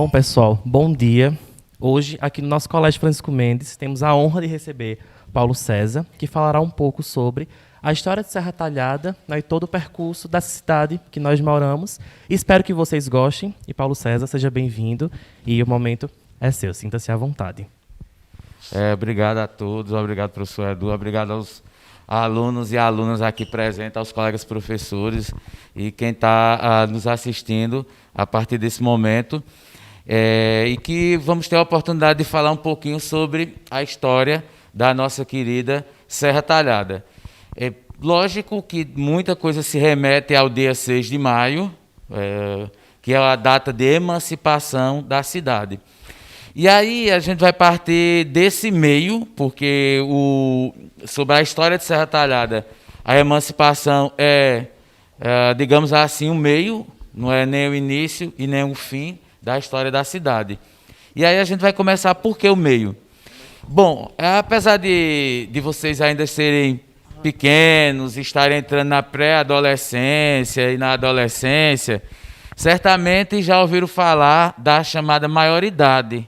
Bom, pessoal, bom dia. Hoje, aqui no nosso Colégio Francisco Mendes, temos a honra de receber Paulo César, que falará um pouco sobre a história de Serra Talhada, né, e todo o percurso da cidade que nós moramos. Espero que vocês gostem. E Paulo César, seja bem-vindo. E o momento é seu, sinta-se à vontade. Obrigado a todos, obrigado, professor Edu, obrigado aos alunos e alunas aqui presentes, aos colegas professores e quem está nos assistindo a partir desse momento. E que vamos ter a oportunidade de falar um pouquinho sobre a história da nossa querida Serra Talhada. É lógico que muita coisa se remete ao dia 6 de maio, que é a data de emancipação da cidade. E aí a gente vai partir desse meio, porque sobre a história de Serra Talhada, a emancipação digamos assim, um meio, não é nem o início e nem o fim da história da cidade. E aí a gente vai começar por que o meio? Bom, apesar de vocês ainda serem pequenos, estarem entrando na pré-adolescência e na adolescência, certamente já ouviram falar da chamada maioridade.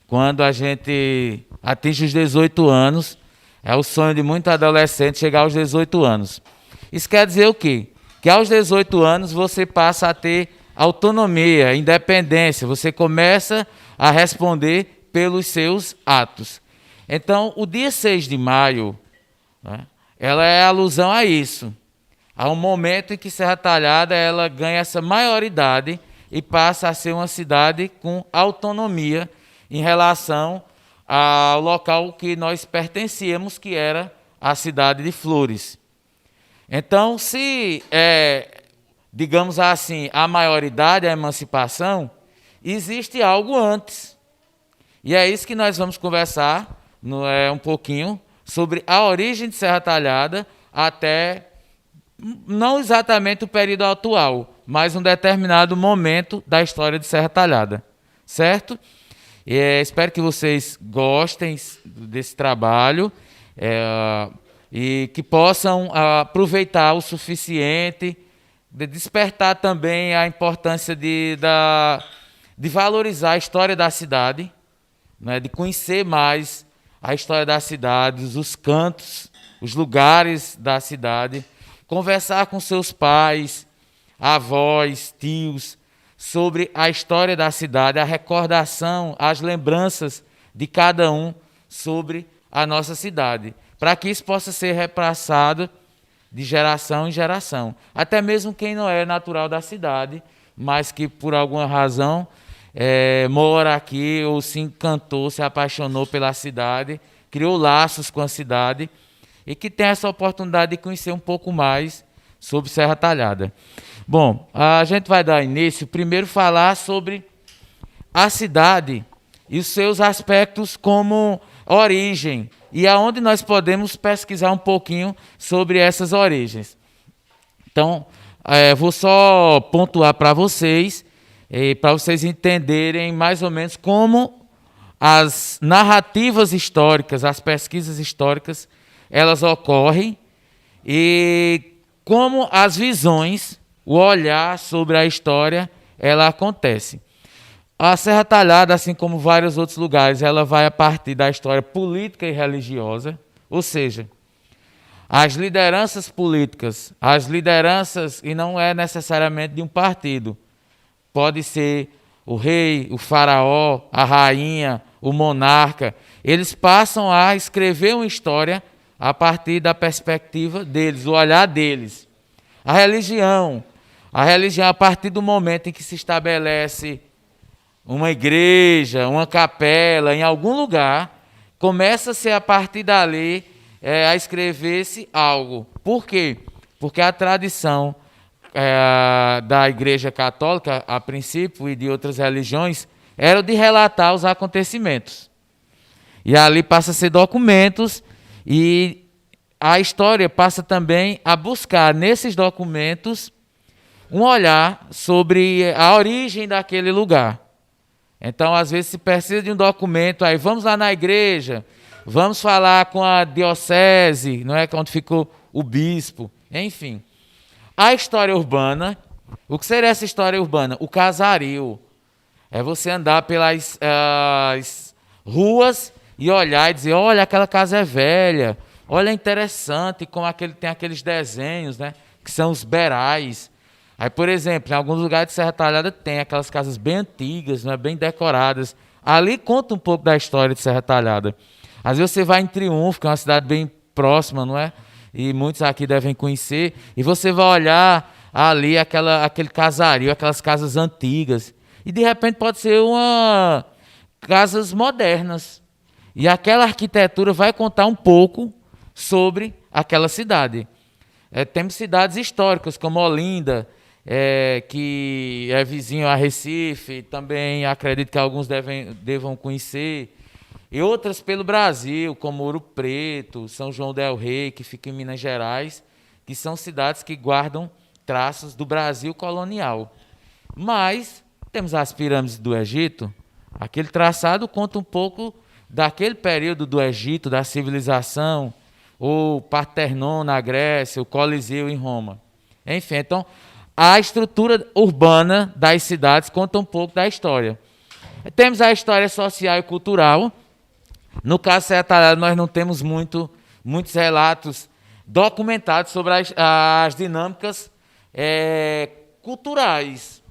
Quando a gente atinge os 18 anos, é o sonho de muito adolescente chegar aos 18 anos. Isso quer dizer o quê? Que aos 18 anos você passa a ter autonomia, independência, você começa a responder pelos seus atos. Então, o dia 6 de maio, né, ela é alusão a isso. Há um momento em que Serra Talhada ela ganha essa maioridade e passa a ser uma cidade com autonomia em relação ao local que nós pertencíamos, que era a cidade de Flores. Então, se digamos assim, a maioridade, a emancipação, existe algo antes. E é isso que nós vamos conversar um pouquinho sobre a origem de Serra Talhada até, não exatamente o período atual, mas um determinado momento da história de Serra Talhada. Certo? Espero que vocês gostem desse trabalho e que possam aproveitar o suficiente, de despertar também a importância de valorizar a história da cidade, né, de conhecer mais a história da cidade, os cantos, os lugares da cidade, conversar com seus pais, avós, tios, sobre a história da cidade, a recordação, as lembranças de cada um sobre a nossa cidade, para que isso possa ser repassado de geração em geração. Até mesmo quem não é natural da cidade, mas que por alguma razão mora aqui ou se encantou, se apaixonou pela cidade, criou laços com a cidade e que tem essa oportunidade de conhecer um pouco mais sobre Serra Talhada. Bom, a gente vai dar início, primeiro falar sobre a cidade e os seus aspectos como origem e aonde nós podemos pesquisar um pouquinho sobre essas origens. Então, vou só pontuar para vocês entenderem mais ou menos como as narrativas históricas, as pesquisas históricas, elas ocorrem e como as visões, o olhar sobre a história, ela acontece. A Serra Talhada, assim como vários outros lugares, ela vai a partir da história política e religiosa, ou seja, as lideranças políticas, e não é necessariamente de um partido, pode ser o rei, o faraó, a rainha, o monarca, eles passam a escrever uma história a partir da perspectiva deles, o olhar deles. A religião, a partir do momento em que se estabelece uma igreja, uma capela, em algum lugar, começa-se a partir dali a escrever-se algo. Por quê? Porque a tradição da Igreja Católica, a princípio, e de outras religiões, era de relatar os acontecimentos. E ali passa a ser documentos e a história passa também a buscar nesses documentos um olhar sobre a origem daquele lugar. Então, às vezes, se precisa de um documento, aí vamos lá na igreja, vamos falar com a diocese, não é, onde ficou o bispo, enfim. A história urbana, o que seria essa história urbana? O casario. É você andar pelas as ruas e olhar e dizer, olha, aquela casa é velha, olha, é interessante como tem aqueles desenhos, né, que são os berais. Aí, por exemplo, em alguns lugares de Serra Talhada tem aquelas casas bem antigas, né, bem decoradas. Ali conta um pouco da história de Serra Talhada. Às vezes você vai em Triunfo, que é uma cidade bem próxima, não é? E muitos aqui devem conhecer, e você vai olhar ali aquele casario, aquelas casas antigas, e de repente pode ser casas modernas. E aquela arquitetura vai contar um pouco sobre aquela cidade. Temos cidades históricas, como Olinda, que é vizinho a Recife, também acredito que alguns devam conhecer. E outras pelo Brasil, como Ouro Preto, São João del Rei, que fica em Minas Gerais, que são cidades que guardam traços do Brasil colonial. Mas temos as pirâmides do Egito. Aquele traçado conta um pouco daquele período do Egito, da civilização, o Partenon na Grécia, o Coliseu em Roma. Enfim, então, a estrutura urbana das cidades conta um pouco da história. Temos a história social e cultural. No caso de Serra Talhada, nós não temos muitos relatos documentados sobre as dinâmicas culturais,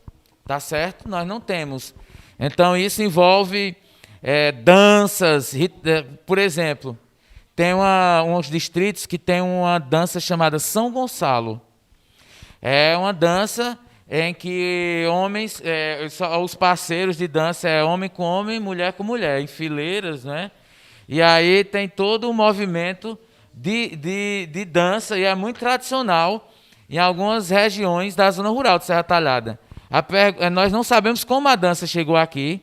tá certo? Nós não temos. Então, isso envolve danças, por exemplo, tem uns distritos que tem uma dança chamada São Gonçalo. É uma dança em que homens, os parceiros de dança é homem com homem, mulher com mulher, em fileiras, né? E aí tem todo um movimento de dança, e é muito tradicional em algumas regiões da zona rural de Serra Talhada. Nós não sabemos como a dança chegou aqui,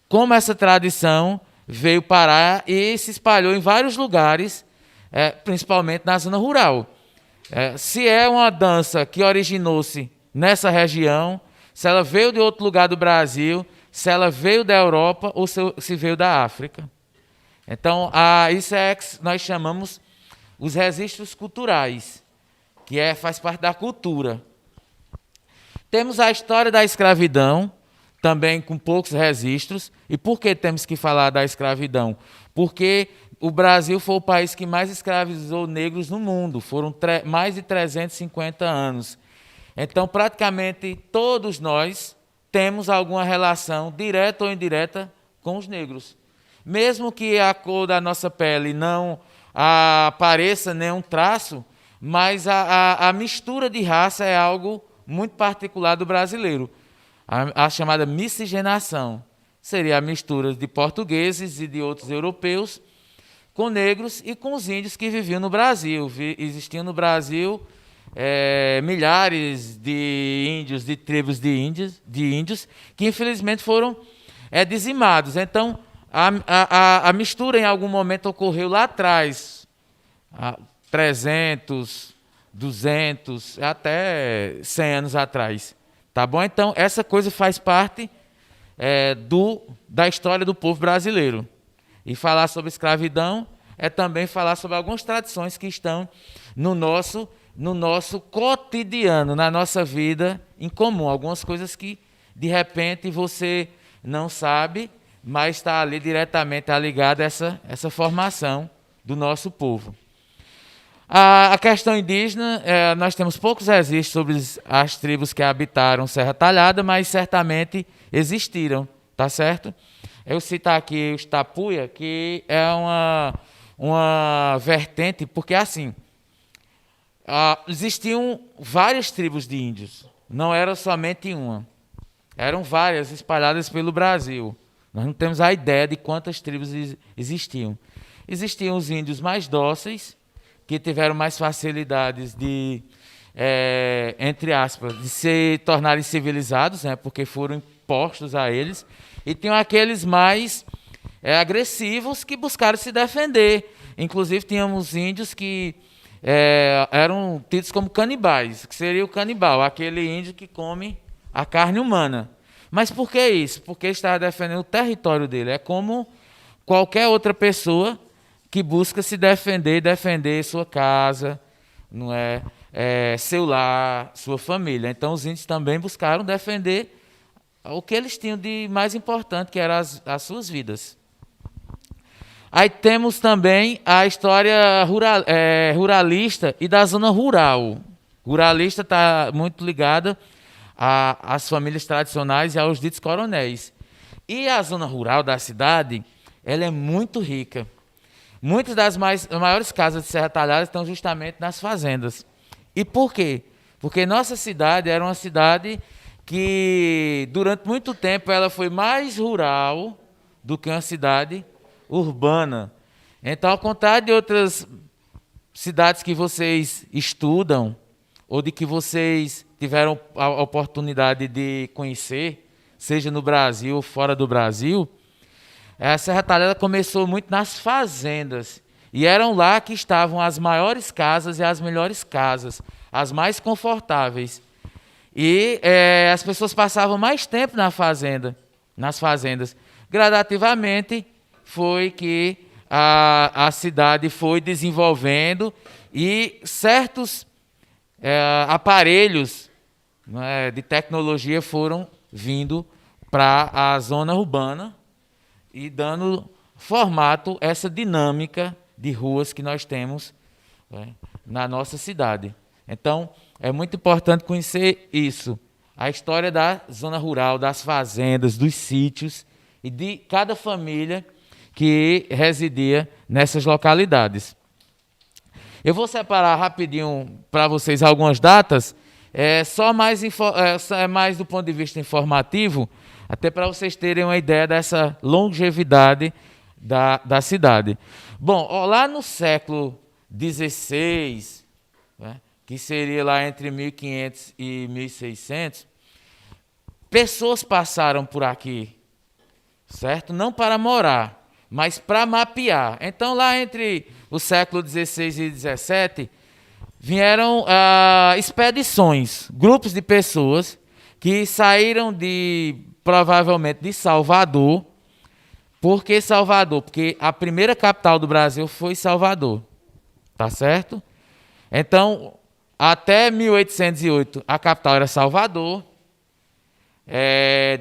como essa tradição veio parar e se espalhou em vários lugares, principalmente na zona rural. Se é uma dança que originou-se nessa região, se ela veio de outro lugar do Brasil, se ela veio da Europa ou se veio da África. Então, isso é que nós chamamos os registros culturais, que faz parte da cultura. Temos a história da escravidão, também com poucos registros. E por que temos que falar da escravidão? Porque o Brasil foi o país que mais escravizou negros no mundo. Foram mais de 350 anos. Então, praticamente todos nós temos alguma relação, direta ou indireta, com os negros. Mesmo que a cor da nossa pele não apareça nenhum traço, mas a mistura de raça é algo muito particular do brasileiro. A chamada miscigenação seria a mistura de portugueses e de outros europeus com negros e com os índios que viviam no Brasil. Existiam no Brasil milhares de índios, de tribos de índios que infelizmente foram dizimados. Então, a mistura em algum momento ocorreu lá atrás, 300, 200, até 100 anos atrás. Tá bom? Então, essa coisa faz parte da história do povo brasileiro. E falar sobre escravidão é também falar sobre algumas tradições que estão no nosso cotidiano, na nossa vida em comum. Algumas coisas que, de repente, você não sabe, mas está ali diretamente ligada a essa formação do nosso povo. A questão indígena, nós temos poucos registros sobre as tribos que habitaram Serra Talhada, mas certamente existiram, tá certo? Eu cito aqui os Tapuia, que é uma vertente, porque assim, existiam várias tribos de índios, não era somente uma, eram várias espalhadas pelo Brasil. Nós não temos a ideia de quantas tribos existiam. Existiam os índios mais dóceis, que tiveram mais facilidades de, entre aspas, de se tornarem civilizados, né, porque foram impostos a eles, e tinham aqueles mais agressivos que buscaram se defender. Inclusive, tínhamos índios que eram tidos como canibais, que seria o canibal, aquele índio que come a carne humana. Mas por que isso? Porque ele estava defendendo o território dele. É como qualquer outra pessoa que busca se defender sua casa, não seu lar, sua família. Então, os índios também buscaram defender o que eles tinham de mais importante, que eram as suas vidas. Aí temos também a história ruralista e da zona rural. Ruralista está muito ligada às famílias tradicionais e aos ditos coronéis. E a zona rural da cidade, ela é muito rica. Muitas das maiores casas de Serra Talhada estão justamente nas fazendas. E por quê? Porque nossa cidade era uma cidade que, durante muito tempo, ela foi mais rural do que uma cidade urbana. Então, ao contrário de outras cidades que vocês estudam, ou de que vocês tiveram a oportunidade de conhecer, seja no Brasil ou fora do Brasil, a Serra Talhada começou muito nas fazendas. E eram lá que estavam as maiores casas e as melhores casas, as mais confortáveis. E as pessoas passavam mais tempo nas fazendas. Gradativamente foi que a cidade foi desenvolvendo e certos aparelhos, né, de tecnologia foram vindo para a zona urbana e dando formato essa dinâmica de ruas que nós temos, né, na nossa cidade. Então, é muito importante conhecer isso, a história da zona rural, das fazendas, dos sítios e de cada família que residia nessas localidades. Eu vou separar rapidinho para vocês algumas datas, mais do ponto de vista informativo, até para vocês terem uma ideia dessa longevidade da cidade. Bom, lá no século XVI, né, que seria lá entre 1500 e 1600, pessoas passaram por aqui, certo? Não para morar, mas para mapear. Então, lá entre o século XVI e XVII, vieram expedições, grupos de pessoas que saíram provavelmente de Salvador. Por que Salvador? Porque a primeira capital do Brasil foi Salvador, tá certo? Então, até 1808, a capital era Salvador.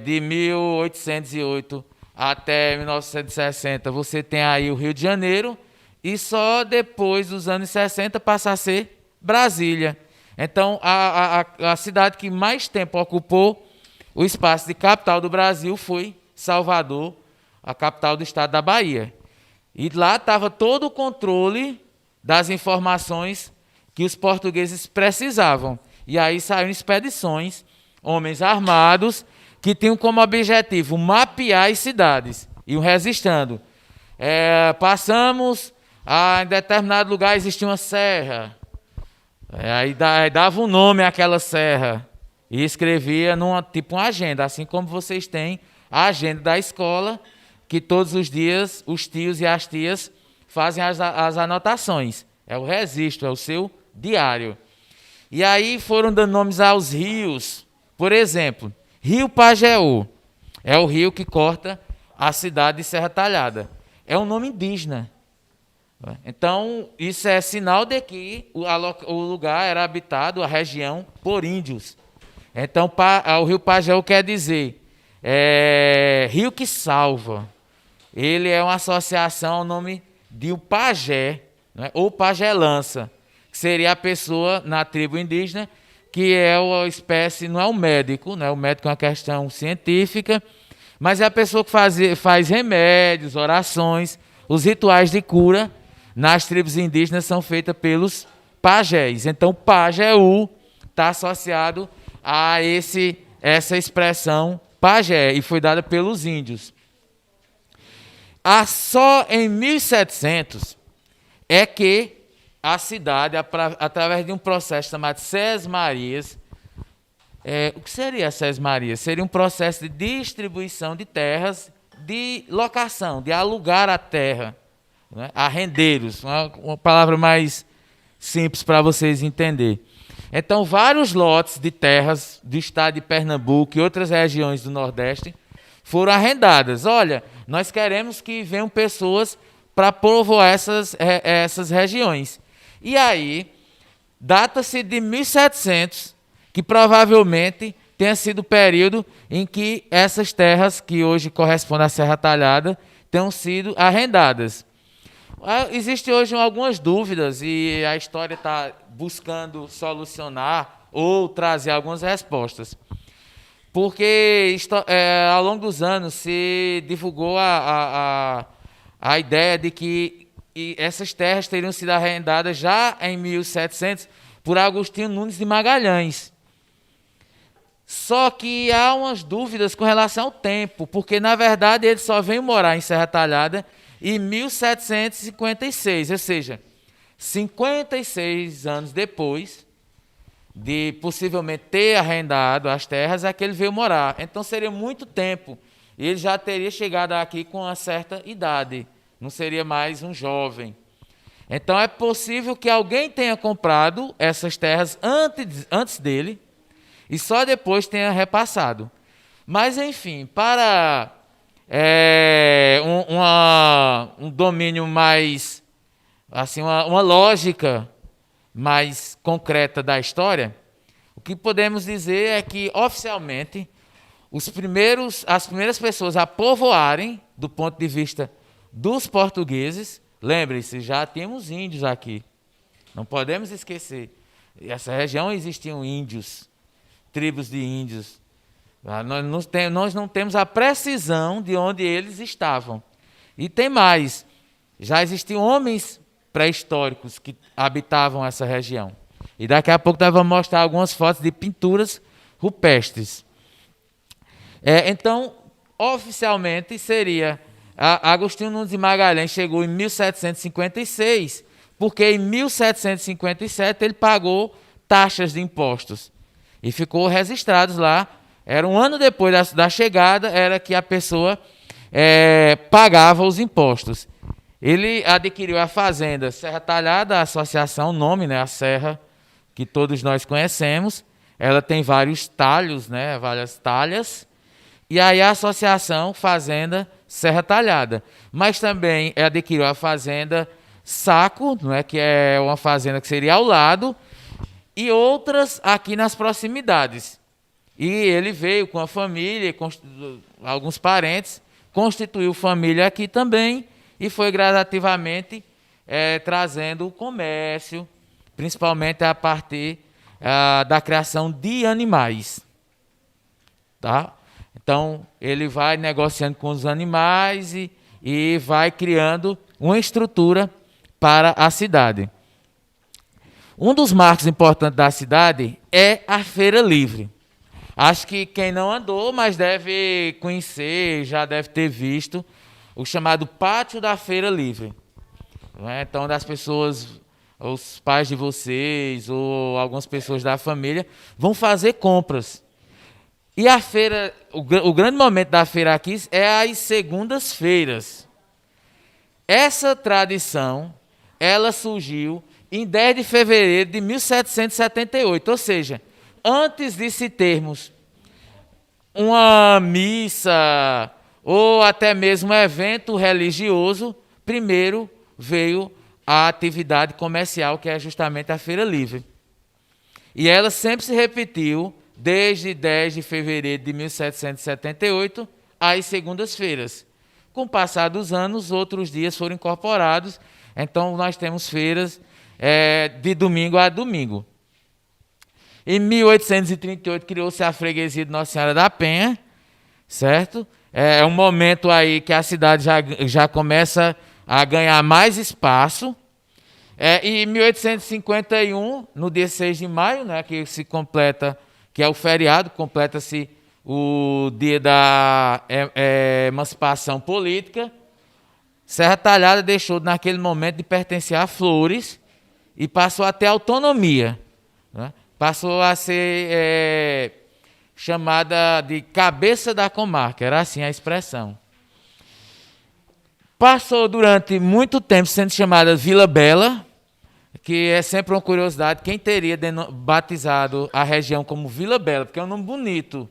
De 1808 até 1960, você tem aí o Rio de Janeiro, e só depois dos anos 60 passa a ser Brasília. Então, a cidade que mais tempo ocupou o espaço de capital do Brasil foi Salvador, a capital do estado da Bahia. E lá estava todo o controle das informações que os portugueses precisavam. E aí saíram expedições, homens armados, que tinham como objetivo mapear as cidades. Iam registrando. Passamos em determinado lugar, existia uma serra. Aí dava um nome àquela serra. E escrevia tipo uma agenda, assim como vocês têm a agenda da escola, que todos os dias os tios e as tias fazem as anotações. É o registro, é o seu diário. E aí foram dando nomes aos rios. Por exemplo, Rio Pajeú é o rio que corta a cidade de Serra Talhada. É um nome indígena. Então, isso é sinal de que o lugar era habitado, a região, por índios. Então, o Rio Pajeú quer dizer rio que salva. Ele é uma associação ao nome de um pajé, né, ou pajelança, que seria a pessoa na tribo indígena, que é uma espécie, não é um médico, né, o médico é uma questão científica, mas é a pessoa que faz remédios, orações, os rituais de cura nas tribos indígenas são feitos pelos pajés. Então, Pajeú está associado a essa expressão pajé, e foi dada pelos índios. Só em 1700 é que a cidade, através de um processo chamado Sesmarias, o que seria a Sesmarias? Seria um processo de distribuição de terras, de locação, de alugar a terra, né, arrendeiros, uma palavra mais simples para vocês entenderem. Então, vários lotes de terras do estado de Pernambuco e outras regiões do Nordeste foram arrendadas. Olha, nós queremos que venham pessoas para povoar essas regiões. E aí, data-se de 1700, que provavelmente tenha sido o período em que essas terras, que hoje correspondem à Serra Talhada, tenham sido arrendadas. Existem hoje algumas dúvidas e a história está buscando solucionar ou trazer algumas respostas. Porque ao longo dos anos se divulgou a ideia de que essas terras teriam sido arrendadas já em 1700 por Agostinho Nunes de Magalhães. Só que há umas dúvidas com relação ao tempo, porque na verdade ele só veio morar em Serra Talhada em 1756, ou seja, 56 anos depois de possivelmente ter arrendado as terras, é que ele veio morar. Então seria muito tempo. E ele já teria chegado aqui com uma certa idade, não seria mais um jovem. Então é possível que alguém tenha comprado essas terras antes dele e só depois tenha repassado. Mas, enfim, para um domínio mais, assim, uma lógica mais concreta da história, o que podemos dizer é que, oficialmente, as primeiras pessoas a povoarem, do ponto de vista dos portugueses, lembre-se, já temos índios aqui, não podemos esquecer. Nessa região existiam índios, tribos de índios. Nós não temos a precisão de onde eles estavam. E tem mais, já existiam homens pré-históricos que habitavam essa região. E daqui a pouco nós vamos mostrar algumas fotos de pinturas rupestres. Então, oficialmente, seria... Agostinho Nunes de Magalhães chegou em 1756, porque em 1757 ele pagou taxas de impostos. E ficou registrados lá. Era um ano depois da chegada, era que a pessoa pagava os impostos. Ele adquiriu a fazenda Serra Talhada, a associação, o nome, né, a serra que todos nós conhecemos. Ela tem vários talhos, né, várias talhas. E aí a associação Fazenda Serra Talhada. Mas também adquiriu a fazenda Saco, não é, que é uma fazenda que seria ao lado, e outras aqui nas proximidades. E ele veio com a família, alguns parentes, constituiu família aqui também, e foi gradativamente trazendo o comércio, principalmente a partir da criação de animais. Tá? Então, ele vai negociando com os animais e vai criando uma estrutura para a cidade. Um dos marcos importantes da cidade é a Feira Livre. Acho que quem não andou, mas deve conhecer, já deve ter visto, o chamado Pátio da Feira Livre. Então, das pessoas, os pais de vocês ou algumas pessoas da família vão fazer compras. E a feira, o grande momento da feira aqui é as segundas-feiras. Essa tradição, ela surgiu em 10 de fevereiro de 1778, ou seja, antes de se termos uma missa ou até mesmo um evento religioso, primeiro veio a atividade comercial, que é justamente a Feira Livre. E ela sempre se repetiu desde 10 de fevereiro de 1778 às segundas-feiras. Com o passar dos anos, outros dias foram incorporados, então nós temos feiras de domingo a domingo. Em 1838 criou-se a freguesia de Nossa Senhora da Penha, certo? É um momento aí que a cidade já começa a ganhar mais espaço. E em 1851, no dia 6 de maio, né, que se completa, que é o feriado, completa-se o dia da emancipação política, Serra Talhada deixou naquele momento de pertencer a Flores e passou a ter autonomia, né? Passou a ser chamada de cabeça da comarca, era assim a expressão. Passou durante muito tempo sendo chamada Vila Bela, que é sempre uma curiosidade, quem teria batizado a região como Vila Bela, porque é um nome bonito,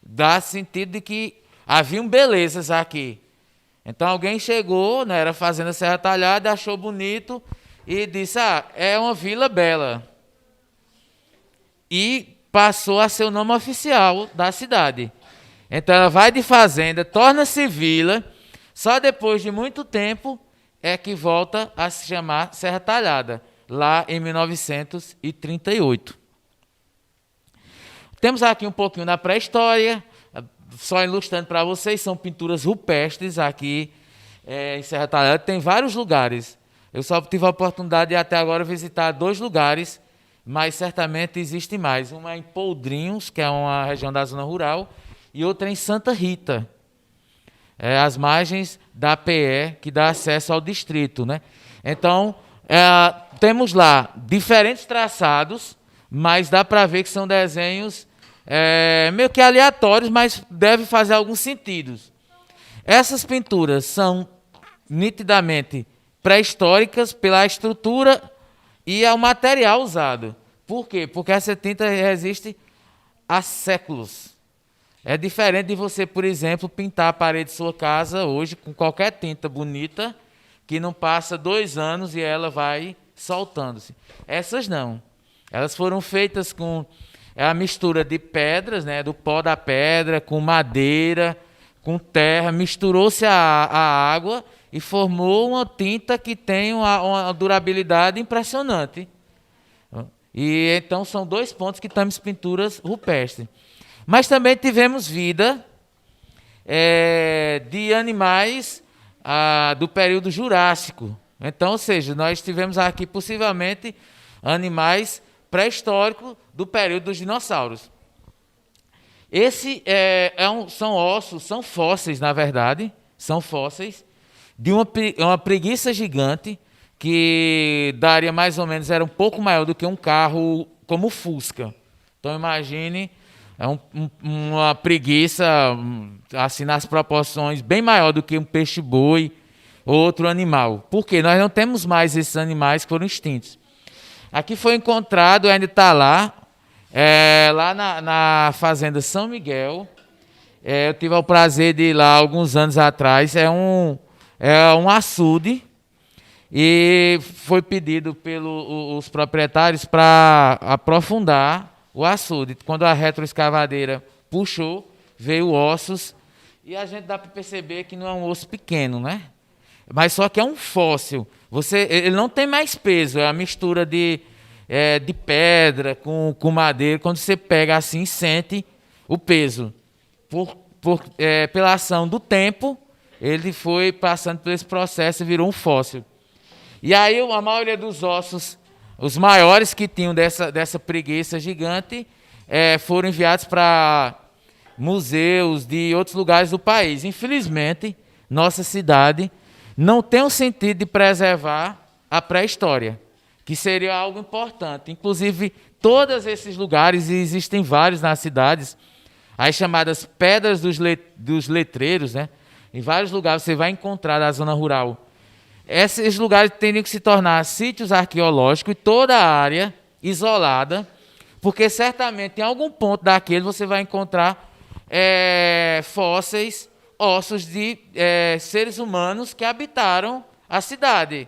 dá sentido de que haviam belezas aqui. Então alguém chegou, né, era fazenda Serra Talhada, achou bonito e disse, é uma Vila Bela. E passou a ser o nome oficial da cidade. Então ela vai de fazenda, torna-se vila, só depois de muito tempo é que volta a se chamar Serra Talhada, lá em 1938. Temos aqui um pouquinho da pré-história, só ilustrando para vocês, são pinturas rupestres aqui em Serra Talhada, tem vários lugares. Eu só tive a oportunidade de até agora visitar 2 lugares, mas certamente existe mais. Uma é em Poldrinhos, que é uma região da zona rural, e outra em Santa Rita, às margens da PE, que dá acesso ao distrito, né? Então, temos lá diferentes traçados, mas dá para ver que são desenhos meio que aleatórios, mas devem fazer algum sentido. Essas pinturas são nitidamente pré-históricas pela estrutura e ao material usado. Por quê? Porque essa tinta resiste há séculos. É diferente de você, por exemplo, pintar a parede de sua casa hoje com qualquer tinta bonita, que não passa 2 anos e ela vai soltando-se. Essas não. Elas foram feitas com a mistura de pedras, né, do pó da pedra, com madeira, com terra, misturou-se a água e formou uma tinta que tem uma durabilidade impressionante. E então são 2 pontos que temos pinturas rupestres. Mas também tivemos vida de animais do período Jurássico. Então, ou seja, nós tivemos aqui possivelmente animais pré-históricos do período dos dinossauros. São ossos, são fósseis, na verdade, são fósseis de uma preguiça gigante que daria mais ou menos, era um pouco maior do que um carro como o Fusca. Então imagine, uma preguiça assim nas proporções bem maior do que um peixe-boi ou outro animal. Por quê? Nós não temos mais esses animais que foram extintos. Aqui foi encontrado, ainda está lá, lá na fazenda São Miguel. Eu tive o prazer de ir lá alguns anos atrás. É um açude e foi pedido pelos proprietários para aprofundar o açude. Quando a retroescavadeira puxou, veio ossos e a gente dá para perceber que não é um osso pequeno, né? Mas só que é um fóssil. Ele não tem mais peso, é a mistura de pedra com madeira. Quando você pega assim, sente o peso. Pela ação do tempo, ele foi passando por esse processo e virou um fóssil. E aí a maioria dos ossos, os maiores que tinham dessa preguiça gigante, foram enviados para museus de outros lugares do país. Infelizmente, nossa cidade não tem o sentido de preservar a pré-história, que seria algo importante. Inclusive, todos esses lugares, e existem vários nas cidades, as chamadas pedras dos letreiros, né? Em vários lugares você vai encontrar na zona rural. Esses lugares teriam que se tornar sítios arqueológicos e toda a área isolada, porque certamente em algum ponto daquele você vai encontrar fósseis, ossos de seres humanos que habitaram a cidade.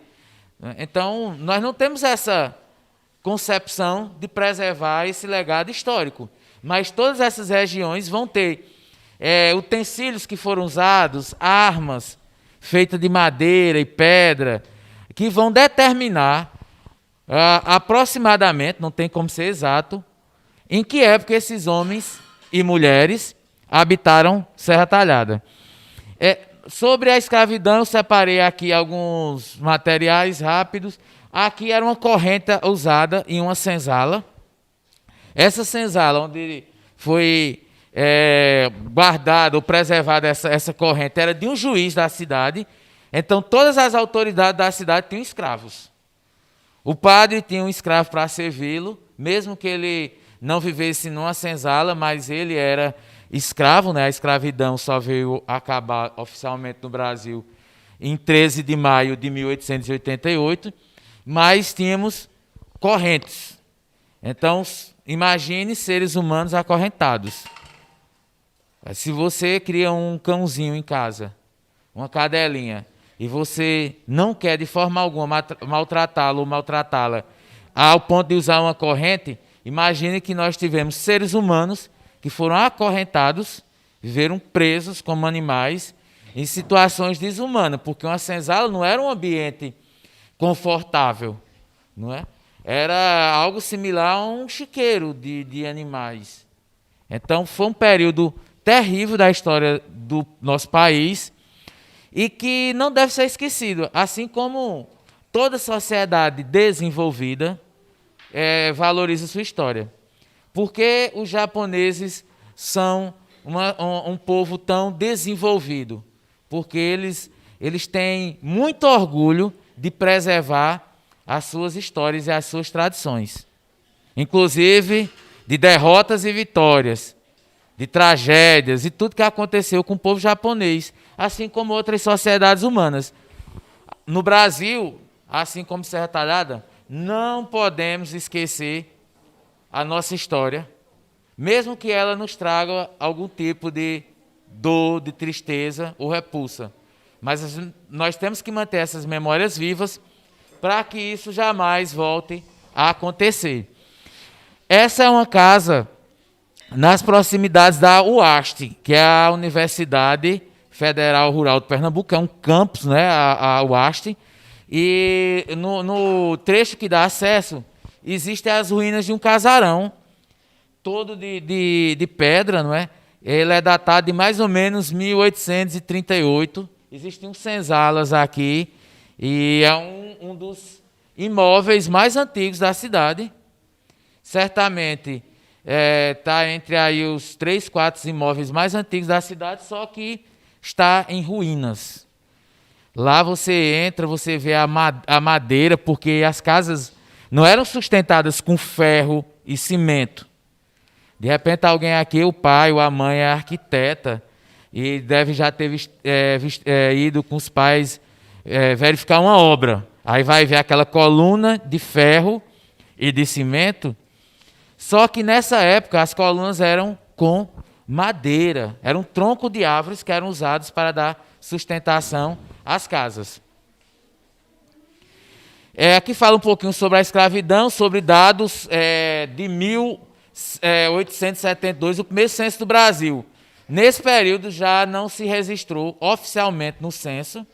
Então, nós não temos essa concepção de preservar esse legado histórico, mas todas essas regiões vão ter utensílios que foram usados, armas feitas de madeira e pedra, que vão determinar aproximadamente, não tem como ser exato, em que época esses homens e mulheres habitaram Serra Talhada. Sobre a escravidão, eu separei aqui alguns materiais rápidos. Aqui era uma corrente usada em uma senzala. Essa senzala, onde foi guardada ou preservada essa corrente, era de um juiz da cidade. Então, todas as autoridades da cidade tinham escravos. O padre tinha um escravo para servi-lo, mesmo que ele não vivesse numa senzala, mas ele era escravo, né? A escravidão só veio acabar oficialmente no Brasil em 13 de maio de 1888, mas tínhamos correntes. Então, imagine seres humanos acorrentados. Se você cria um cãozinho em casa, uma cadelinha, e você não quer de forma alguma maltratá-lo ou maltratá-la ao ponto de usar uma corrente, Imagine que nós tivemos seres humanos que foram acorrentados, viveram presos como animais em situações desumanas, porque uma senzala não era um ambiente confortável, não é? Era algo similar a um chiqueiro de animais. Então foi um período terrível da história do nosso país e que não deve ser esquecido, assim como toda sociedade desenvolvida valoriza sua história. Porque os japoneses são um povo tão desenvolvido? Porque eles têm muito orgulho de preservar as suas histórias e as suas tradições. Inclusive de derrotas e vitórias, de tragédias e tudo que aconteceu com o povo japonês, assim como outras sociedades humanas. No Brasil, assim como Serra Talhada, não podemos esquecer a nossa história, mesmo que ela nos traga algum tipo de dor, de tristeza ou repulsa. Mas nós temos que manter essas memórias vivas para que isso jamais volte a acontecer. Essa é uma casa nas proximidades da UAST, que é a Universidade Federal Rural de Pernambuco, é um campus, né, a UAST, e no trecho que dá acesso, existem as ruínas de um casarão, todo de pedra, não é? Ele é datado de mais ou menos 1838. Existem uns senzalas aqui, e é um dos imóveis mais antigos da cidade. Certamente está entre aí os 3, 4 imóveis mais antigos da cidade, só que está em ruínas. Lá você entra, você vê a madeira, porque as casas não eram sustentadas com ferro e cimento. De repente alguém aqui, o pai ou a mãe é arquiteta, e deve já ter ido com os pais verificar uma obra. Aí vai ver aquela coluna de ferro e de cimento. Só que nessa época as colunas eram com madeira, era um tronco de árvores que eram usados para dar sustentação às casas. Aqui fala um pouquinho sobre a escravidão, sobre dados de 1872, o primeiro censo do Brasil. Nesse período já não se registrou oficialmente no censo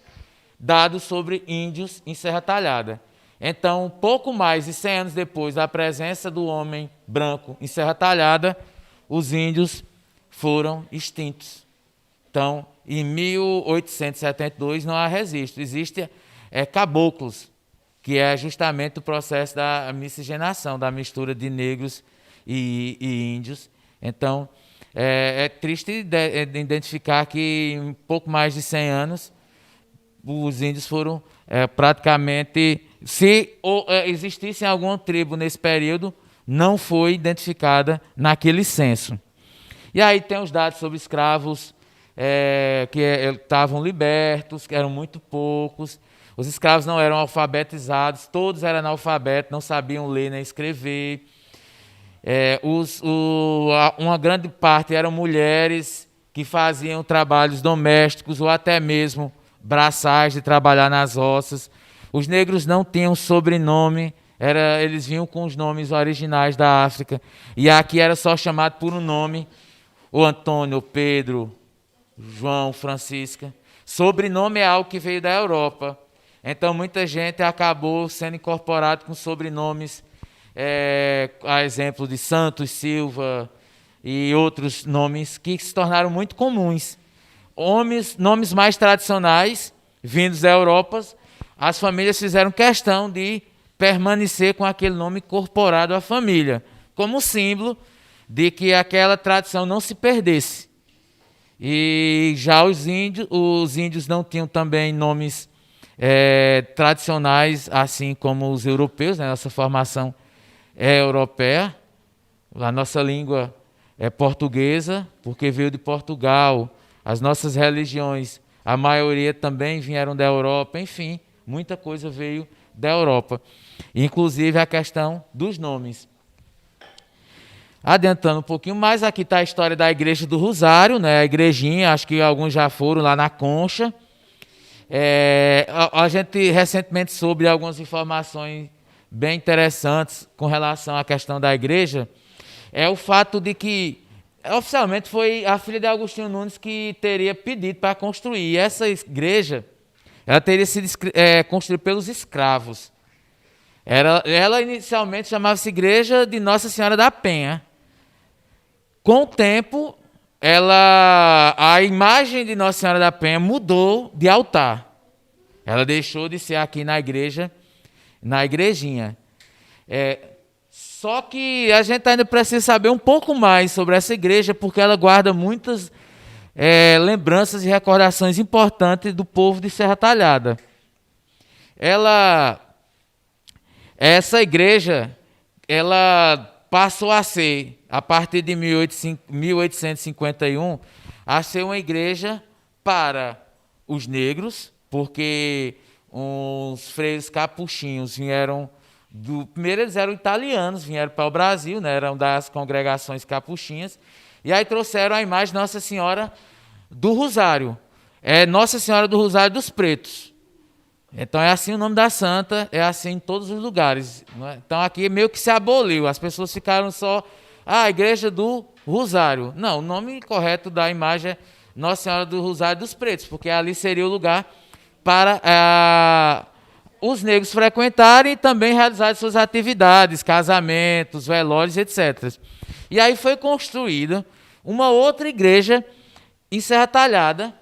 dados sobre índios em Serra Talhada. Então, pouco mais de 100 anos depois da presença do homem branco em Serra Talhada, os índios foram extintos. Então, em 1872 não há registro. Existem caboclos, que é justamente o processo da miscigenação, da mistura de negros e índios. Então, é triste identificar que em pouco mais de 100 anos, os índios foram praticamente... Se existisse alguma tribo nesse período, não foi identificada naquele censo. E aí tem os dados sobre escravos que estavam libertos, que eram muito poucos. Os escravos não eram alfabetizados, todos eram analfabetos, não sabiam ler nem escrever. Uma grande parte eram mulheres que faziam trabalhos domésticos ou até mesmo braçais de trabalhar nas roças. Os negros não tinham sobrenome, eles vinham com os nomes originais da África. E aqui era só chamado por um nome, o Antônio, o Pedro, João, Francisca. Sobrenome é algo que veio da Europa. Então muita gente acabou sendo incorporado com sobrenomes, a exemplo de Santos, Silva e outros nomes que se tornaram muito comuns. Nomes mais tradicionais, vindos da Europa, as famílias fizeram questão de permanecer com aquele nome incorporado à família, como símbolo de que aquela tradição não se perdesse. E já os índios não tinham também nomes tradicionais, assim como os europeus, né? Nossa formação é europeia, a nossa língua é portuguesa, porque veio de Portugal, as nossas religiões, a maioria também vieram da Europa, enfim, muita coisa veio da Europa, inclusive a questão dos nomes. Adiantando um pouquinho mais, aqui está a história da Igreja do Rosário, né? A igrejinha, acho que alguns já foram lá na Concha. A gente recentemente soube algumas informações bem interessantes com relação à questão da igreja é o fato de que, oficialmente, foi a filha de Agostinho Nunes que teria pedido para construir. E essa igreja ela teria sido construída pelos escravos. Ela inicialmente chamava-se Igreja de Nossa Senhora da Penha. Com o tempo, a imagem de Nossa Senhora da Penha mudou de altar. Ela deixou de ser aqui na igreja, na igrejinha. Só que a gente ainda precisa saber um pouco mais sobre essa igreja, porque ela guarda muitas lembranças e recordações importantes do povo de Serra Talhada. Essa igreja, ela passou a ser, a partir de 1851, a ser uma igreja para os negros, porque os freios capuchinhos vieram primeiro eles eram italianos, vieram para o Brasil, né, eram das congregações capuchinhas, e aí trouxeram a imagem de Nossa Senhora do Rosário. Nossa Senhora do Rosário dos Pretos. Então é assim o nome da santa, é assim em todos os lugares. Não é? Então aqui meio que se aboliu, as pessoas ficaram só, a Igreja do Rosário. Não, o nome correto da imagem é Nossa Senhora do Rosário dos Pretos, porque ali seria o lugar para os negros frequentarem e também realizarem suas atividades, casamentos, velórios, etc. E aí foi construída uma outra igreja em Serra Talhada,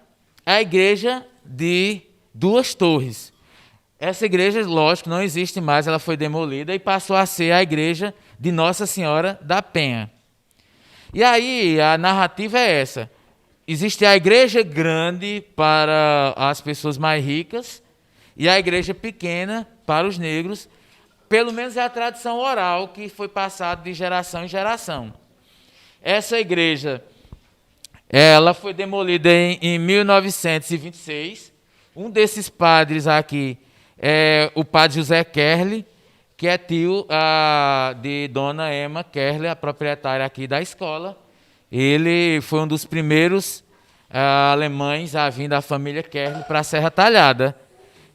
a Igreja de Duas Torres. Essa igreja, lógico, não existe mais, ela foi demolida e passou a ser a Igreja de Nossa Senhora da Penha. E aí a narrativa é essa. Existe a igreja grande para as pessoas mais ricas e a igreja pequena para os negros. Pelo menos é a tradição oral que foi passada de geração em geração. Essa igreja ela foi demolida em 1926. Um desses padres aqui é o padre José Kerle, que é tio de Dona Emma Kerle, a proprietária aqui da escola. Ele foi um dos primeiros alemães a vir da família Kerle para a Serra Talhada.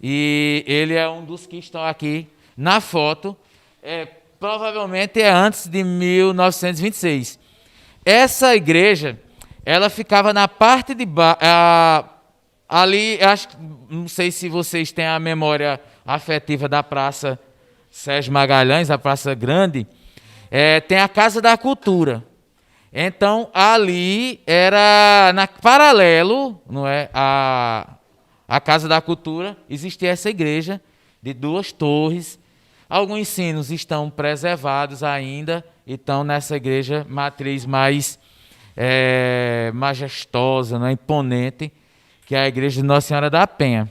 E ele é um dos que estão aqui na foto. Provavelmente é antes de 1926. Essa igreja, ela ficava na parte de baixo. Ali, não sei se vocês têm a memória afetiva da Praça Sérgio Magalhães, a Praça Grande, tem a Casa da Cultura. Então, ali era paralelo, não é, a Casa da Cultura, existia essa igreja de Duas Torres. Alguns ensinos estão preservados ainda e estão nessa igreja matriz mais majestosa, né, imponente, que é a Igreja de Nossa Senhora da Penha.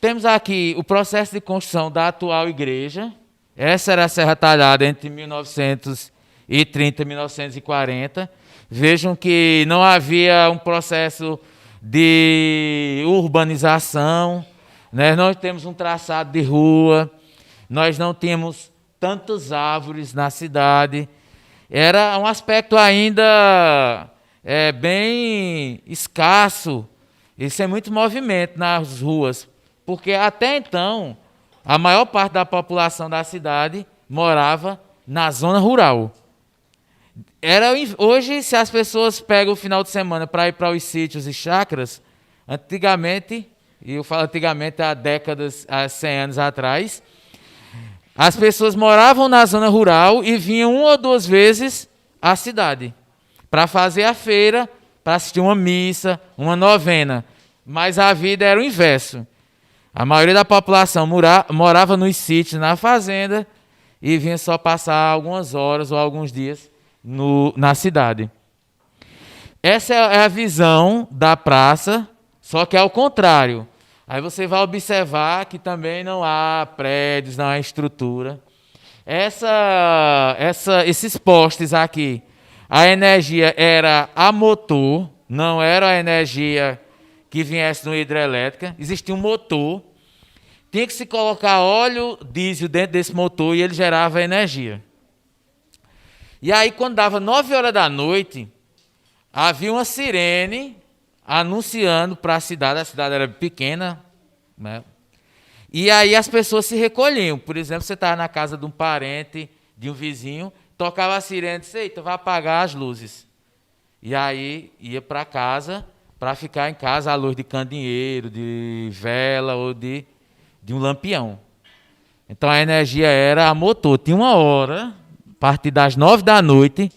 Temos aqui o processo de construção da atual igreja. Essa era a Serra Talhada entre 1930 e 1940. Vejam que não havia um processo de urbanização, né? Nós temos um traçado de rua, nós não temos tantas árvores na cidade. Era um aspecto ainda bem escasso e sem muito movimento nas ruas, porque até então a maior parte da população da cidade morava na zona rural. Hoje, se as pessoas pegam o final de semana para ir para os sítios e chácaras, antigamente, e eu falo antigamente há décadas, há 100 anos atrás, as pessoas moravam na zona rural e vinham 1 ou 2 vezes à cidade para fazer a feira, para assistir uma missa, uma novena. Mas a vida era o inverso. A maioria da população morava nos sítios, na fazenda, e vinha só passar algumas horas ou alguns dias na cidade. Essa é a visão da praça, só que é ao contrário. Aí você vai observar que também não há prédios, não há estrutura. Esses postes aqui, a energia era a motor, não era a energia que viesse de uma hidrelétrica. Existia um motor, tinha que se colocar óleo diesel dentro desse motor e ele gerava energia. E aí, quando dava 9 horas da noite, havia uma sirene anunciando para a cidade era pequena, né? E aí as pessoas se recolhiam. Por exemplo, você estava na casa de um parente, de um vizinho, tocava a sirene e disse, eita, vai apagar as luzes. E aí ia para casa, para ficar em casa à luz de candeeiro, de vela ou de um lampião. Então a energia era a motor. Tinha uma hora, a partir das 9 da noite,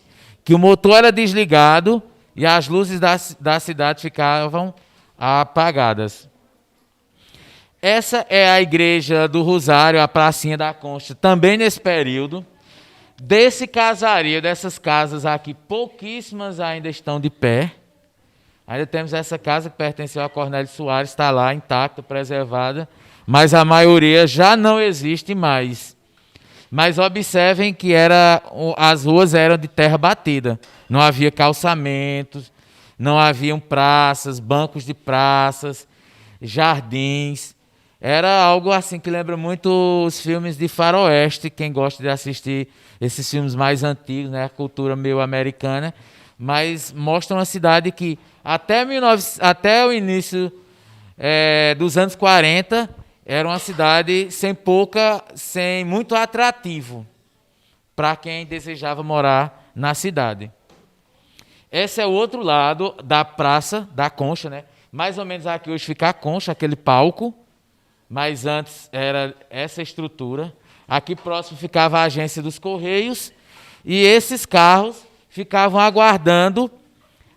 que o motor era desligado e as luzes da cidade ficavam apagadas. Essa é a igreja do Rosário, a pracinha da Concha, também nesse período. Desse casario, dessas casas aqui, pouquíssimas ainda estão de pé. Ainda temos essa casa que pertenceu a Cornélio Soares, está lá intacta, preservada, mas a maioria já não existe mais. Mas observem que as ruas eram de terra batida. Não havia calçamentos, não haviam praças, bancos de praças, jardins. Era algo assim que lembra muito os filmes de faroeste, quem gosta de assistir esses filmes mais antigos, né, a cultura meio americana, mas mostra uma cidade que até o início dos anos 40 era uma cidade sem muito atrativo para quem desejava morar na cidade. Esse é o outro lado da Praça da Concha, né? Mais ou menos aqui hoje fica a Concha, aquele palco, mas antes era essa estrutura. Aqui próximo ficava a agência dos Correios e esses carros ficavam aguardando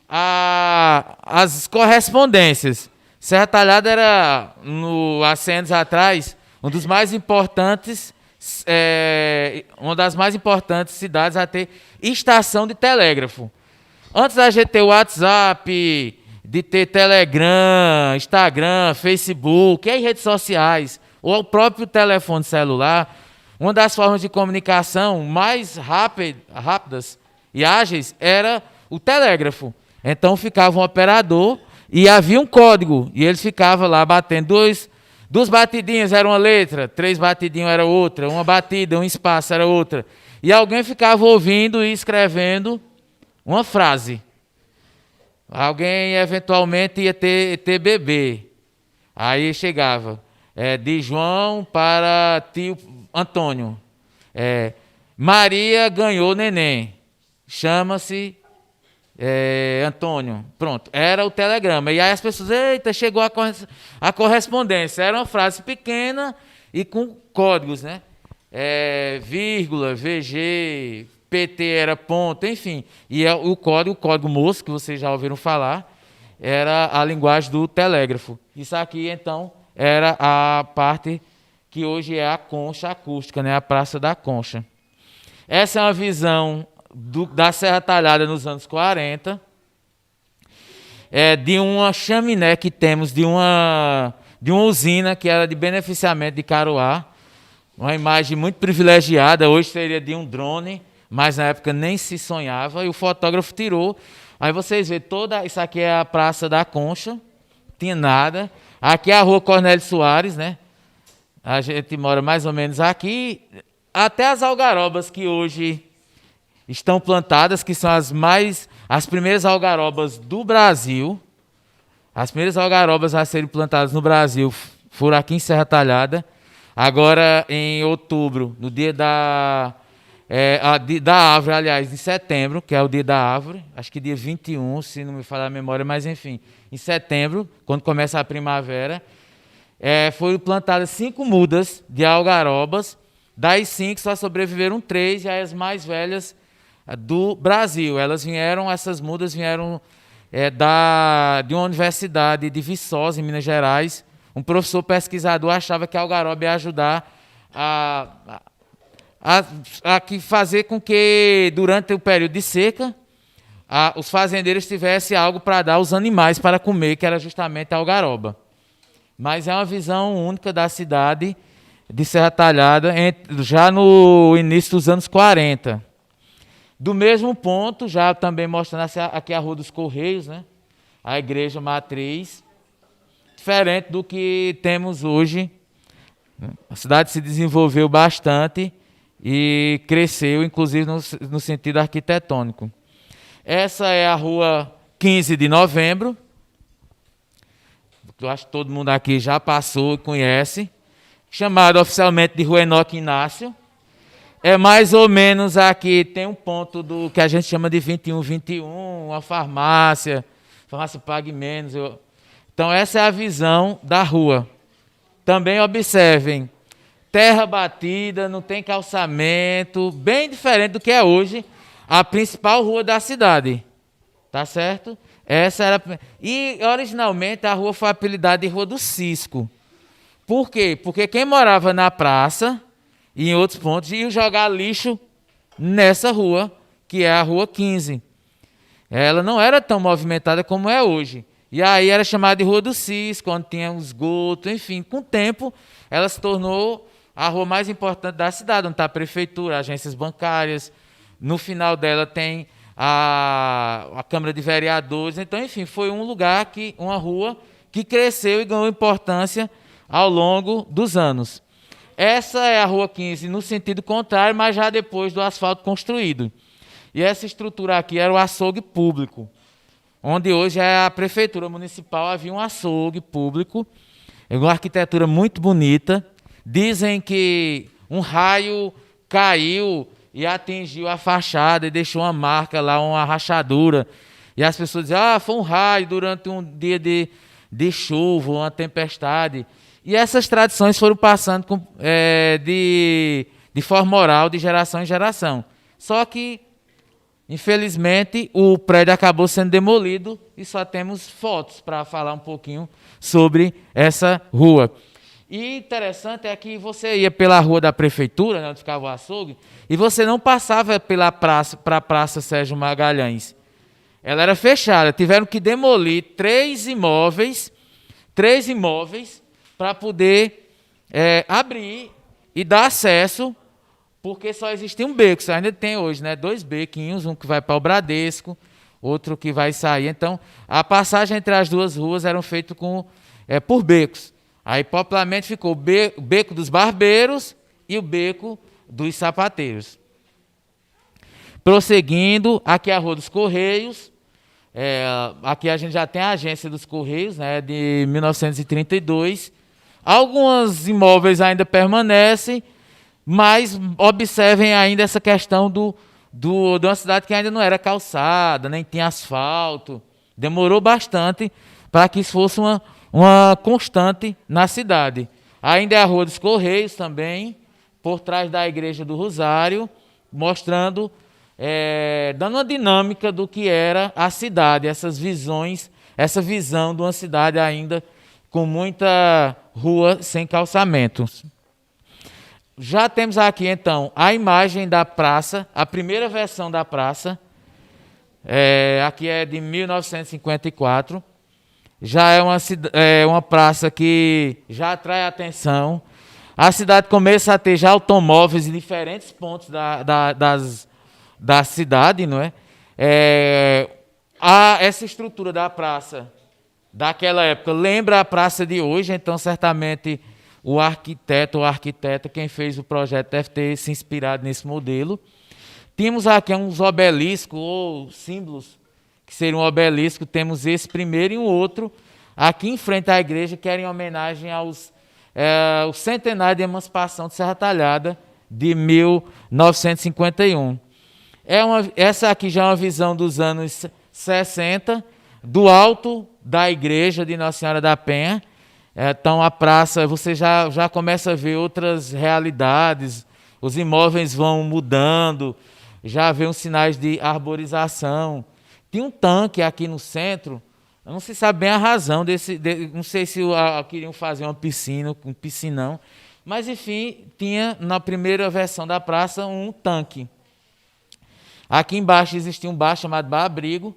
as correspondências. Serra Talhada era, há 100 anos atrás, uma das mais importantes cidades a ter estação de telégrafo. Antes da gente ter WhatsApp, de ter Telegram, Instagram, Facebook, e redes sociais, ou o próprio telefone celular, uma das formas de comunicação mais rápidas e ágeis era o telégrafo. Então ficava um operador e havia um código, e eles ficavam lá batendo duas batidinhas era uma letra, 3 batidinhos era outra, uma batida, um espaço era outra. E alguém ficava ouvindo e escrevendo uma frase. Alguém eventualmente ia ter bebê. Aí chegava, de João para tio Antônio. Maria ganhou neném. Chama-se Antônio. Pronto, era o telegrama. E aí as pessoas, eita, chegou a correspondência. Era uma frase pequena e com códigos, né? Vírgula, VG, PT era ponto, enfim. E o código Morse, que vocês já ouviram falar, era a linguagem do telégrafo. Isso aqui, então, era a parte que hoje é a Concha acústica, né? A Praça da Concha. Essa é uma visão da Serra Talhada nos anos 40, de uma chaminé que temos de uma usina que era de beneficiamento de Caruá. Uma imagem muito privilegiada, hoje seria de um drone, mas na época nem se sonhava, e o fotógrafo tirou. Aí vocês veem, isso aqui é a Praça da Concha, não tinha nada. Aqui é a Rua Cornélio Soares, né? A gente mora mais ou menos aqui. Até as algarobas que hoje estão plantadas, que são as primeiras algarobas do Brasil. As primeiras algarobas a serem plantadas no Brasil foram aqui em Serra Talhada. Agora, em outubro, no dia da árvore, aliás, em setembro, que é o dia da árvore, acho que dia 21, se não me falhar a memória, mas enfim, em setembro, quando começa a primavera, foram plantadas 5 mudas de algarobas, das 5 só sobreviveram 3, e as mais velhas do Brasil. Essas mudas vieram de uma universidade de Viçosa, em Minas Gerais. Um professor pesquisador achava que a algaroba ia ajudar a fazer com que, durante o período de seca, os fazendeiros tivessem algo para dar aos animais para comer, que era justamente a algaroba. Mas é uma visão única da cidade de Serra Talhada, já no início dos anos 40. Do mesmo ponto, já também mostrando aqui a Rua dos Correios, né? A igreja matriz, diferente do que temos hoje. A cidade se desenvolveu bastante e cresceu, inclusive no sentido arquitetônico. Essa é a Rua 15 de Novembro, que eu acho que todo mundo aqui já passou e conhece, chamada oficialmente de Rua Enoque Inácio. É mais ou menos aqui, tem um ponto do que a gente chama de 2121, uma farmácia Pague Menos. Então, essa é a visão da rua. Também observem, terra batida, não tem calçamento, bem diferente do que é hoje a principal rua da cidade. Tá certo? Essa era. E, originalmente, a rua foi apelidada de Rua do Cisco. Por quê? Porque quem morava na praça e em outros pontos ia jogar lixo nessa rua, que é a Rua 15. Ela não era tão movimentada como é hoje. E aí era chamada de Rua do Cisco, onde tinha um esgoto, enfim. Com o tempo, ela se tornou a rua mais importante da cidade, onde está a prefeitura, agências bancárias. No final dela tem a Câmara de Vereadores. Então, enfim, foi um lugar, uma rua que cresceu e ganhou importância ao longo dos anos. Essa é a Rua 15 no sentido contrário, mas já depois do asfalto construído. E essa estrutura aqui era o açougue público, onde hoje é a prefeitura municipal. Havia um açougue público, uma arquitetura muito bonita. Dizem que um raio caiu e atingiu a fachada e deixou uma marca lá, uma rachadura. E as pessoas dizem, foi um raio durante um dia de chuva, uma tempestade. E essas tradições foram passando de forma oral, de geração em geração. Só que, infelizmente, o prédio acabou sendo demolido e só temos fotos para falar um pouquinho sobre essa rua. E interessante é que você ia pela rua da prefeitura, né, onde ficava o açougue, e você não passava pela praça, para a Praça Sérgio Magalhães. Ela era fechada. Tiveram que demolir três imóveis para poder abrir e dar acesso, porque só existia um beco. Ainda tem hoje, né, 2 bequinhos, um que vai para o Bradesco, outro que vai sair. Então, a passagem entre as duas ruas era feita por becos. Aí, popularmente, ficou o beco dos barbeiros e o beco dos sapateiros. Prosseguindo, aqui é a Rua dos Correios. Aqui a gente já tem a agência dos Correios, né, de 1932. Alguns imóveis ainda permanecem, mas observem ainda essa questão de uma cidade que ainda não era calçada, nem tinha asfalto. Demorou bastante para que isso fosse uma constante na cidade. Ainda é a Rua dos Correios também, por trás da Igreja do Rosário, mostrando, dando uma dinâmica do que era a cidade, essas visões, essa visão de uma cidade ainda com muita rua sem calçamento. Já temos aqui, então, a imagem da praça, a primeira versão da praça. Aqui é de 1954. Já é uma praça que já atrai atenção. A cidade começa a ter já automóveis em diferentes pontos da cidade, não é? Essa estrutura da praça daquela época lembra a praça de hoje, então certamente o arquiteto ou arquiteta, quem fez o projeto, deve ter se inspirado nesse modelo. Temos aqui uns obeliscos ou símbolos, que seriam um obelisco. Temos esse primeiro e um outro aqui em frente à igreja, que era em homenagem ao centenário de emancipação de Serra Talhada, de 1951. Essa aqui já é uma visão dos anos 60, do alto da igreja de Nossa Senhora da Penha. Então, a praça, você já começa a ver outras realidades, os imóveis vão mudando, já vê uns sinais de arborização. Tinha um tanque aqui no centro, não se sabe bem a razão não sei se queriam fazer uma piscina, um piscinão, mas, enfim, tinha na primeira versão da praça um tanque. Aqui embaixo existia um bar chamado Bar Abrigo.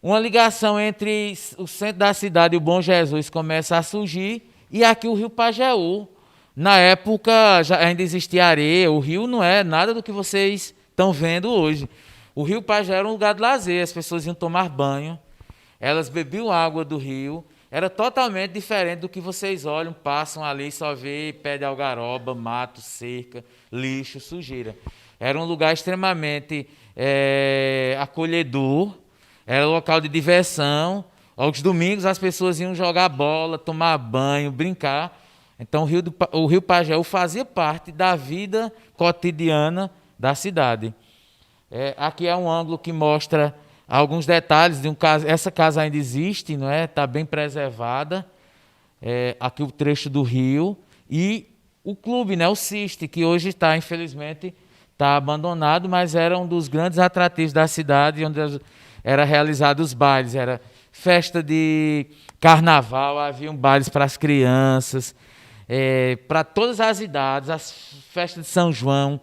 Uma ligação entre o centro da cidade e o Bom Jesus começa a surgir, e aqui o Rio Pajeú. Na época ainda existia areia, o rio não é nada do que vocês estão vendo hoje. O Rio Pajeú era um lugar de lazer, as pessoas iam tomar banho, elas bebiam água do rio, era totalmente diferente do que vocês olham, passam ali e só vê pé de algaroba, mato, cerca, lixo, sujeira. Era um lugar extremamente acolhedor. Era local de diversão. Aos domingos as pessoas iam jogar bola, tomar banho, brincar. Então, o Rio Pajeú fazia parte da vida cotidiana da cidade. Aqui é um ângulo que mostra alguns detalhes de um caso. Essa casa ainda existe, não é? Está bem preservada. Aqui o trecho do rio e o clube, né? O Ciste, que hoje está, infelizmente, está abandonado, mas era um dos grandes atrativos da cidade, onde era realizados os bailes. Era festa de carnaval, haviam bailes para as crianças, para todas as idades, as festas de São João,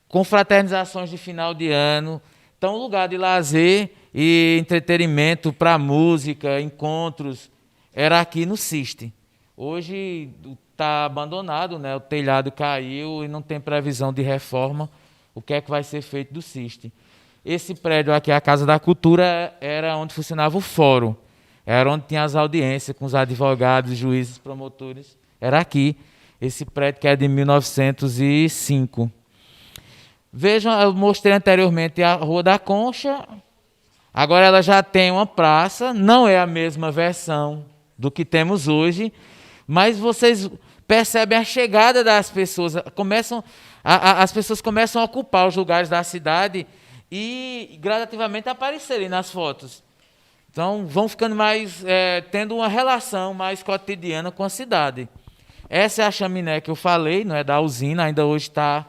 confraternizações de final de ano. Então, um lugar de lazer e entretenimento para música, encontros, era aqui no Ciste. Hoje está abandonado, né? O telhado caiu e não tem previsão de reforma. O que é que vai ser feito do Ciste? Esse prédio aqui, a Casa da Cultura, era onde funcionava o fórum. Era onde tinha as audiências com os advogados, juízes, promotores. Era aqui, esse prédio que é de 1905. Vejam, eu mostrei anteriormente a Rua da Concha. Agora ela já tem uma praça, não é a mesma versão do que temos hoje, mas vocês percebem a chegada das pessoas. As pessoas começam a ocupar os lugares da cidade e gradativamente aparecerem nas fotos. Então vão ficando mais, tendo uma relação mais cotidiana com a cidade. Essa é a chaminé que eu falei, não é da usina, ainda hoje está.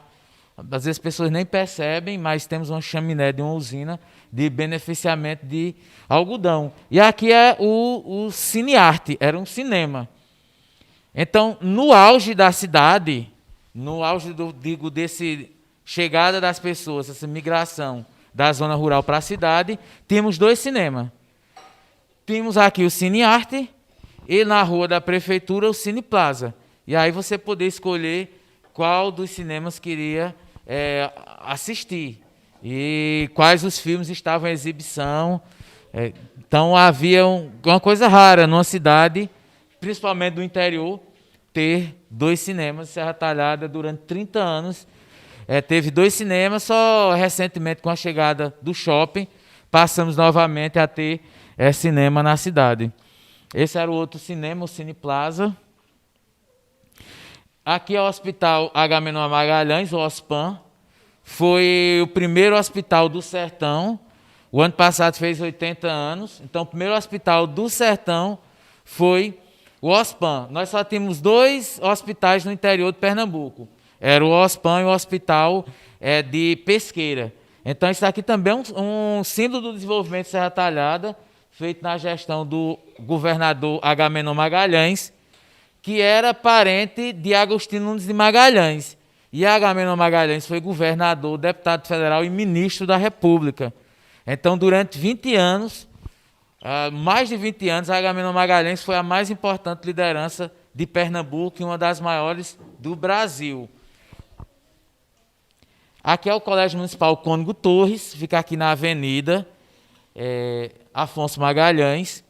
Às vezes as pessoas nem percebem, mas temos uma chaminé de uma usina de beneficiamento de algodão. E aqui é o Cinearte, era um cinema. Então, no auge da cidade, no auge desse chegada das pessoas, essa migração da zona rural para a cidade, tínhamos 2 cinemas. Tínhamos aqui o Cinearte e na rua da prefeitura o Cine Plaza. E aí você poder escolher qual dos cinemas queria assistir e quais os filmes estavam em exibição. Então havia uma coisa rara numa cidade, principalmente do interior, ter 2 cinemas. Serra Talhada, durante 30 anos, teve 2 cinemas. Só recentemente, com a chegada do shopping, passamos novamente a ter cinema na cidade. Esse era o outro cinema, o Cine Plaza. Aqui é o Hospital Agamenon Magalhães, o OSPAM. Foi o primeiro hospital do Sertão. O ano passado fez 80 anos. Então, o primeiro hospital do Sertão foi o OSPAM. Nós só tínhamos 2 hospitais no interior de Pernambuco. Era o OSPAM e o Hospital de Pesqueira. Então, isso aqui também é um símbolo do desenvolvimento de Serra Talhada, feito na gestão do governador Agamenon Magalhães, que era parente de Agostinho Nunes de Magalhães. E Agamenon Magalhães foi governador, deputado federal e ministro da República. Então, durante 20 anos, mais de 20 anos, Agamenon Magalhães foi a mais importante liderança de Pernambuco e uma das maiores do Brasil. Aqui é o Colégio Municipal Cônigo Torres, fica aqui na Avenida Afonso Magalhães.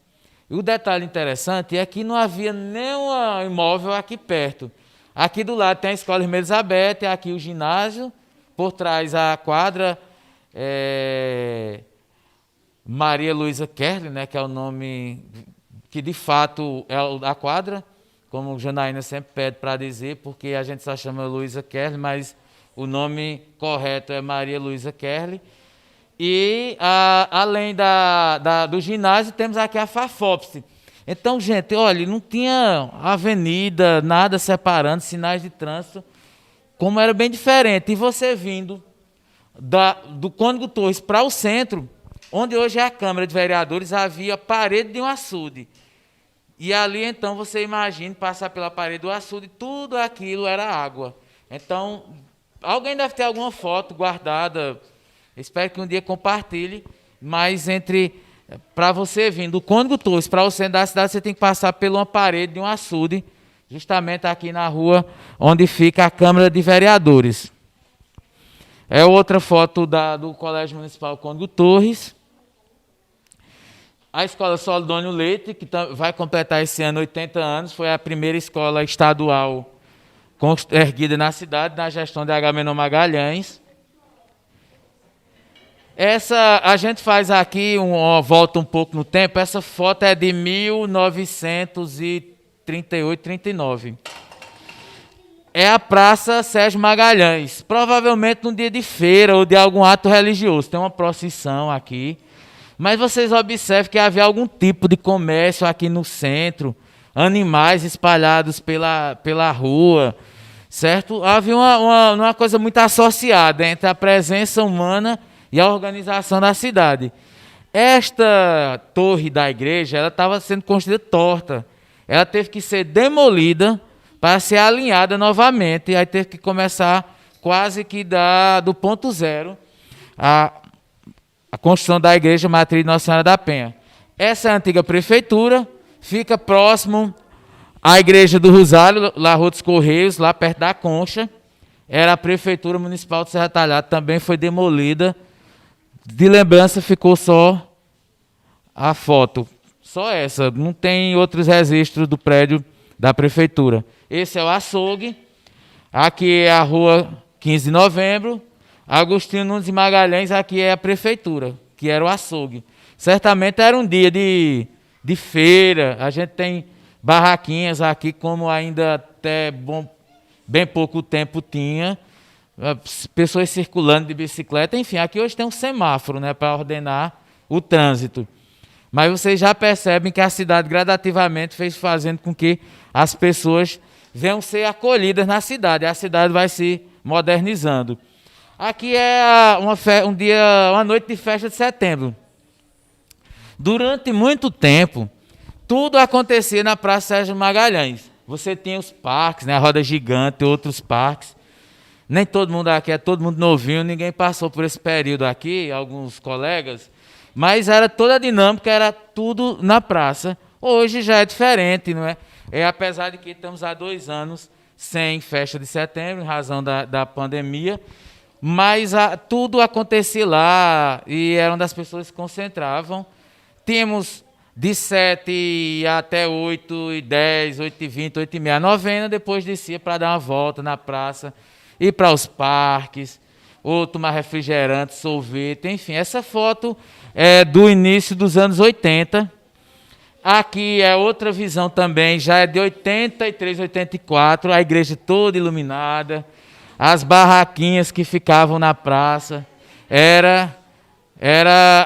E o detalhe interessante é que não havia nenhum imóvel aqui perto. Aqui do lado tem a Escola Irmã Elizabeth, aqui o ginásio, por trás a quadra Maria Luísa Kerle, né, que é o nome que de fato é a quadra, como o Janaína sempre pede para dizer, porque a gente só chama Luísa Kerle, mas o nome correto é Maria Luísa Kerle. E, além do ginásio, temos aqui a FAFOPS. Então, gente, olha, não tinha avenida, nada separando, sinais de trânsito, como era bem diferente. E você vindo do Cônigo Torres para o centro, onde hoje é a Câmara de Vereadores, havia parede de um açude. E ali, então, você imagina passar pela parede do açude, tudo aquilo era água. Então, alguém deve ter alguma foto guardada. Espero que um dia compartilhe, mas para você vir do Cônigo Torres para o centro da cidade, você tem que passar por uma parede de um açude, justamente aqui na rua onde fica a Câmara de Vereadores. É outra foto do Colégio Municipal Cônigo Torres. A Escola Solidônio Leite, que vai completar esse ano 80 anos, foi a primeira escola estadual erguida na cidade, na gestão de Agamenon Magalhães. A gente faz aqui uma volta um pouco no tempo. Essa foto é de 1938, 39. é a Praça Sérgio Magalhães, provavelmente num dia de feira ou de algum ato religioso. Tem uma procissão aqui, mas vocês observam que havia algum tipo de comércio aqui no centro, animais espalhados pela rua, certo? Havia uma coisa muito associada entre a presença humana e a organização da cidade. Esta torre da igreja, ela estava sendo construída torta. Ela teve que ser demolida para ser alinhada novamente. E aí teve que começar quase que do ponto zero a construção da igreja Matriz Nossa Senhora da Penha. Essa é a antiga prefeitura, fica próximo à igreja do Rosário, lá Rua dos Correios, lá perto da Concha. Era a prefeitura municipal de Serra Talhada, também foi demolida. De lembrança ficou só a foto, só essa, não tem outros registros do prédio da prefeitura. Esse é o açougue, aqui é a rua 15 de novembro, Agostinho Nunes de Magalhães, aqui é a prefeitura, que era o açougue. Certamente era um dia de feira, a gente tem barraquinhas aqui, como ainda até bem pouco tempo tinha, pessoas circulando de bicicleta, enfim, aqui hoje tem um semáforo, né, para ordenar o trânsito. Mas vocês já percebem que a cidade gradativamente fez fazendo com que as pessoas venham ser acolhidas na cidade. A cidade vai se modernizando. Aqui é uma noite de festa de setembro. Durante muito tempo, tudo acontecia na Praça Sérgio Magalhães. Você tinha os parques, né, a Roda Gigante, outros parques. Nem todo mundo aqui é todo mundo novinho, ninguém passou por esse período aqui, alguns colegas. Mas era toda a dinâmica, era tudo na praça. Hoje já é diferente, não é? Apesar de que estamos há 2 anos sem festa de setembro, em razão da pandemia, mas tudo acontecia lá e era onde as pessoas se concentravam. Tínhamos de 7 até 8h10, 8h20, 8h30 a novena, depois descia para dar uma volta na praça, ir para os parques, ou tomar refrigerante, sorvete, enfim. Essa foto é do início dos anos 80. Aqui é outra visão também, já é de 83, 84, a igreja toda iluminada, as barraquinhas que ficavam na praça. Era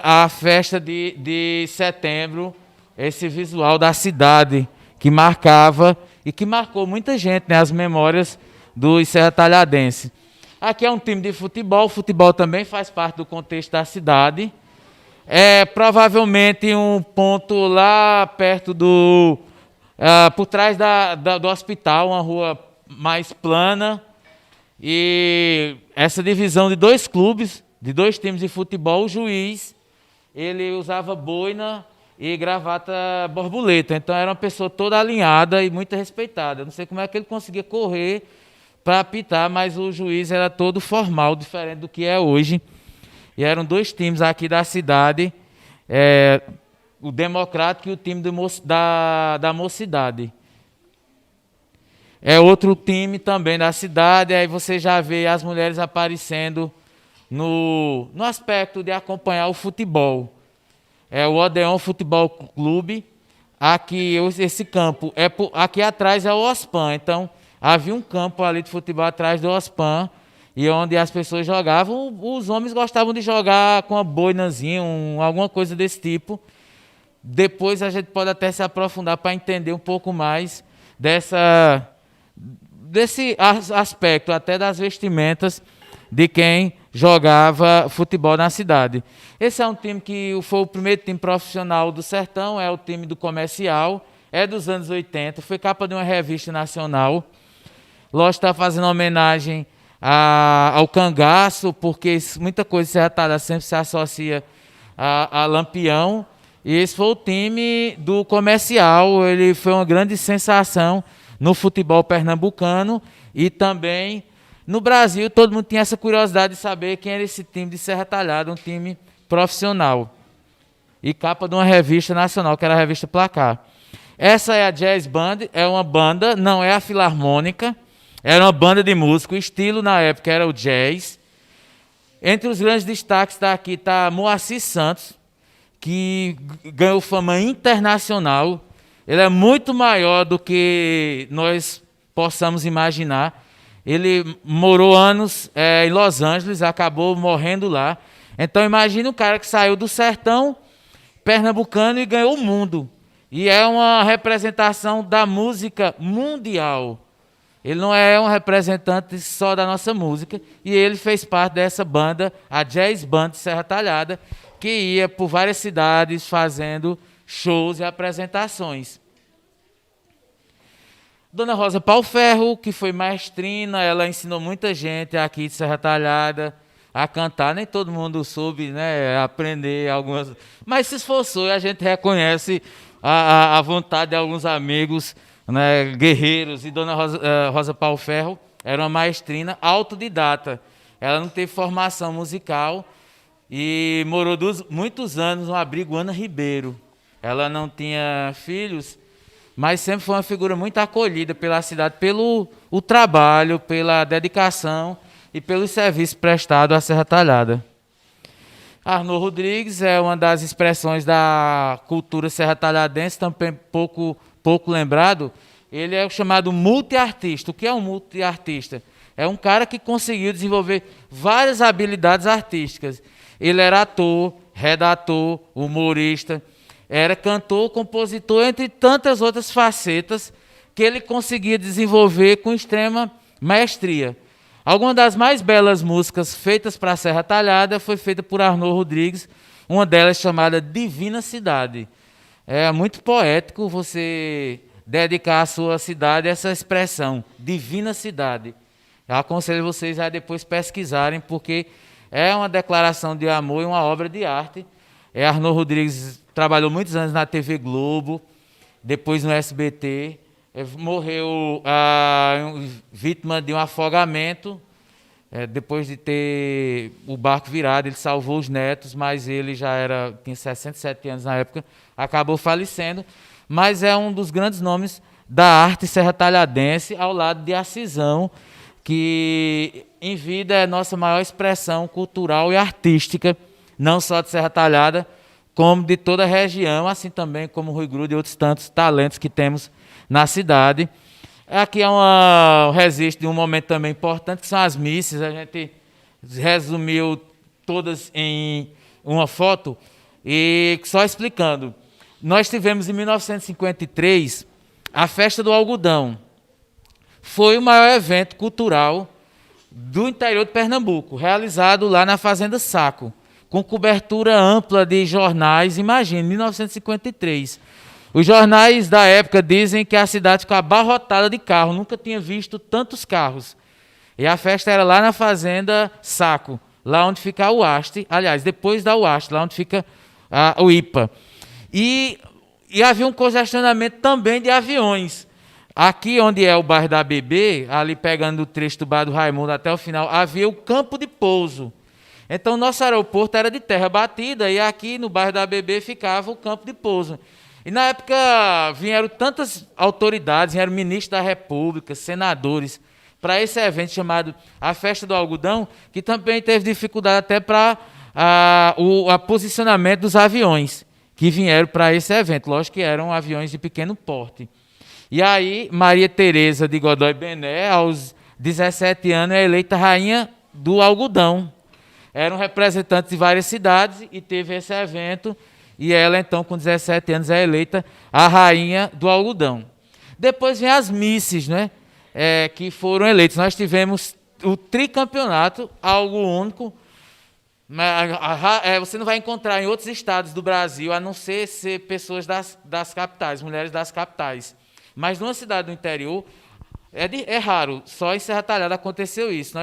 a festa de setembro, esse visual da cidade que marcava e que marcou muita gente, né, as memórias dos serratalhadenses. Aqui é um time de futebol, o futebol também faz parte do contexto da cidade. É provavelmente um ponto lá perto por trás do hospital, uma rua mais plana. E essa divisão de 2 clubes, de 2 times de futebol, o juiz, ele usava boina e gravata borboleta. Então era uma pessoa toda alinhada e muito respeitada. Não sei como é que ele conseguia correr para apitar, mas o juiz era todo formal, diferente do que é hoje. E eram 2 times aqui da cidade, o Democrático e o time da Mocidade. É outro time também da cidade, aí você já vê as mulheres aparecendo no aspecto de acompanhar o futebol. É o Odeon Futebol Clube. Aqui, esse campo, aqui atrás é o OSPAN, então havia um campo ali de futebol atrás do OSPAN, e onde as pessoas jogavam, os homens gostavam de jogar com uma boinazinha, alguma coisa desse tipo. Depois a gente pode até se aprofundar para entender um pouco mais desse aspecto, até das vestimentas de quem jogava futebol na cidade. Esse é um time que foi o primeiro time profissional do Sertão, é o time do Comercial, é dos anos 80, foi capa de uma revista nacional. Lógico, está fazendo homenagem ao cangaço, porque muita coisa de Serra Talhada sempre se associa a Lampião. E esse foi o time do Comercial, ele foi uma grande sensação no futebol pernambucano e também no Brasil. Todo mundo tinha essa curiosidade de saber quem era esse time de Serra Talhada, um time profissional. E capa de uma revista nacional, que era a revista Placar. Essa é a Jazz Band, é uma banda, não é a Filarmônica, era uma banda de música, o estilo na época era o jazz. Entre os grandes destaques daqui está Moacir Santos, que ganhou fama internacional. Ele é muito maior do que nós possamos imaginar. Ele morou anos em Los Angeles, acabou morrendo lá. Então imagine um cara que saiu do sertão pernambucano e ganhou o mundo. E é uma representação da música mundial. Ele não é um representante só da nossa música. E ele fez parte dessa banda, a Jazz Band de Serra Talhada, que ia por várias cidades fazendo shows e apresentações. Dona Rosa Pauferro, que foi maestrina, ela ensinou muita gente aqui de Serra Talhada a cantar. Nem todo mundo soube, né, aprender algumas, mas se esforçou e a gente reconhece a vontade de alguns amigos, né, guerreiros. E Dona Rosa Pauferro era uma maestrina autodidata. Ela não teve formação musical e morou muitos anos no abrigo Ana Ribeiro. Ela não tinha filhos, mas sempre foi uma figura muito acolhida pela cidade, pelo o trabalho, pela dedicação e pelo serviço prestado à Serra Talhada. Arnô Rodrigues é uma das expressões da cultura serra-talhadense, também pouco lembrado. Ele é o chamado multiartista. O que é um multiartista? É um cara que conseguiu desenvolver várias habilidades artísticas. Ele era ator, redator, humorista, era cantor, compositor, entre tantas outras facetas que ele conseguia desenvolver com extrema maestria. Algumas das mais belas músicas feitas para a Serra Talhada foi feita por Arnô Rodrigues, uma delas chamada Divina Cidade. É muito poético você dedicar à sua cidade essa expressão, Divina Cidade. Eu aconselho vocês a depois pesquisarem, porque é uma declaração de amor e uma obra de arte. Arnô Rodrigues trabalhou muitos anos na TV Globo, depois no SBT, morreu vítima de um afogamento. Depois de ter o barco virado, ele salvou os netos, mas ele tinha 67 anos na época, acabou falecendo. Mas é um dos grandes nomes da arte serra-talhadense, ao lado de Acisão, que em vida é nossa maior expressão cultural e artística, não só de Serra Talhada, como de toda a região, assim também como Rui Grudo e outros tantos talentos que temos na cidade. Aqui é um registro de um momento também importante, que são as missas. A gente resumiu todas em uma foto, e só explicando. Nós tivemos em 1953 a Festa do Algodão. Foi o maior evento cultural do interior de Pernambuco, realizado lá na Fazenda Saco, com cobertura ampla de jornais. Imagine, 1953. Os jornais da época dizem que a cidade ficou abarrotada de carros, nunca tinha visto tantos carros. E a festa era lá na Fazenda Saco, lá onde fica a UAST, aliás, depois da UAST, lá onde fica o IPA. E havia um congestionamento também de aviões. Aqui onde é o bairro da ABB, ali pegando o trecho do bairro do Raimundo até o final, havia o campo de pouso. Então, nosso aeroporto era de terra batida e aqui no bairro da ABB ficava o campo de pouso. E na época vieram tantas autoridades, vieram ministros da República, senadores, para esse evento chamado a Festa do Algodão, que também teve dificuldade até para o posicionamento dos aviões que vieram para esse evento. Lógico que eram aviões de pequeno porte. E aí, Maria Tereza de Godoy Bené, aos 17 anos, é eleita rainha do algodão. Eram representantes de várias cidades e teve esse evento. E ela, então, com 17 anos, é eleita a rainha do algodão. Depois vem as misses, né, que foram eleitas. Nós tivemos o tricampeonato, algo único. Você não vai encontrar em outros estados do Brasil, a não ser pessoas das capitais, mulheres das capitais. Mas numa cidade do interior, é raro, só em Serra Talhada aconteceu isso.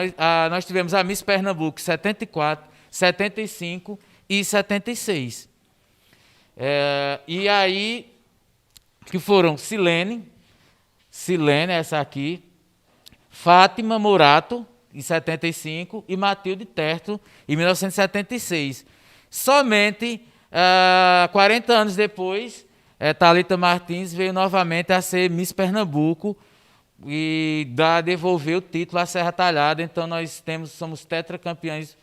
Nós tivemos a Miss Pernambuco 74, 75 e 76. E aí, que foram Silene, essa aqui, Fátima Morato, em 75, e Matilde Terto, em 1976. Somente 40 anos depois, Thalita Martins veio novamente a ser Miss Pernambuco e devolver o título à Serra Talhada. Então, nós somos tetracampeões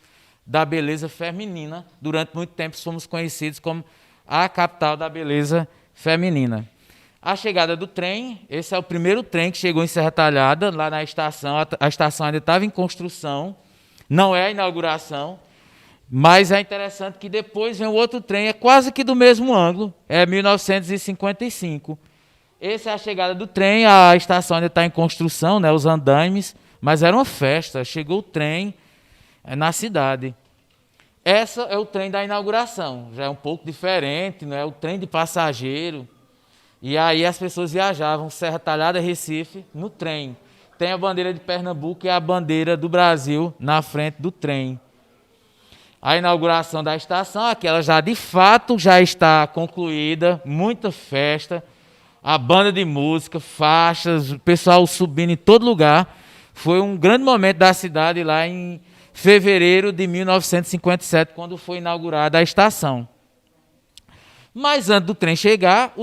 da beleza feminina. Durante muito tempo, fomos conhecidos como a capital da beleza feminina. A chegada do trem, esse é o primeiro trem que chegou em Serra Talhada, lá na estação. A estação ainda estava em construção, não é a inauguração, mas é interessante que depois vem o outro trem, é quase que do mesmo ângulo, é 1955. Essa é a chegada do trem, a estação ainda está em construção, né, os andaimes, mas era uma festa, chegou o trem na cidade. Essa é o trem da inauguração, já é um pouco diferente, né, o trem de passageiro. E aí as pessoas viajavam Serra Talhada, Recife, no trem. Tem a bandeira de Pernambuco e a bandeira do Brasil na frente do trem. A inauguração da estação, aquela já de fato já está concluída, muita festa, a banda de música, faixas, o pessoal subindo em todo lugar. Foi um grande momento da cidade lá em fevereiro de 1957, quando foi inaugurada a estação. Mas antes do trem chegar,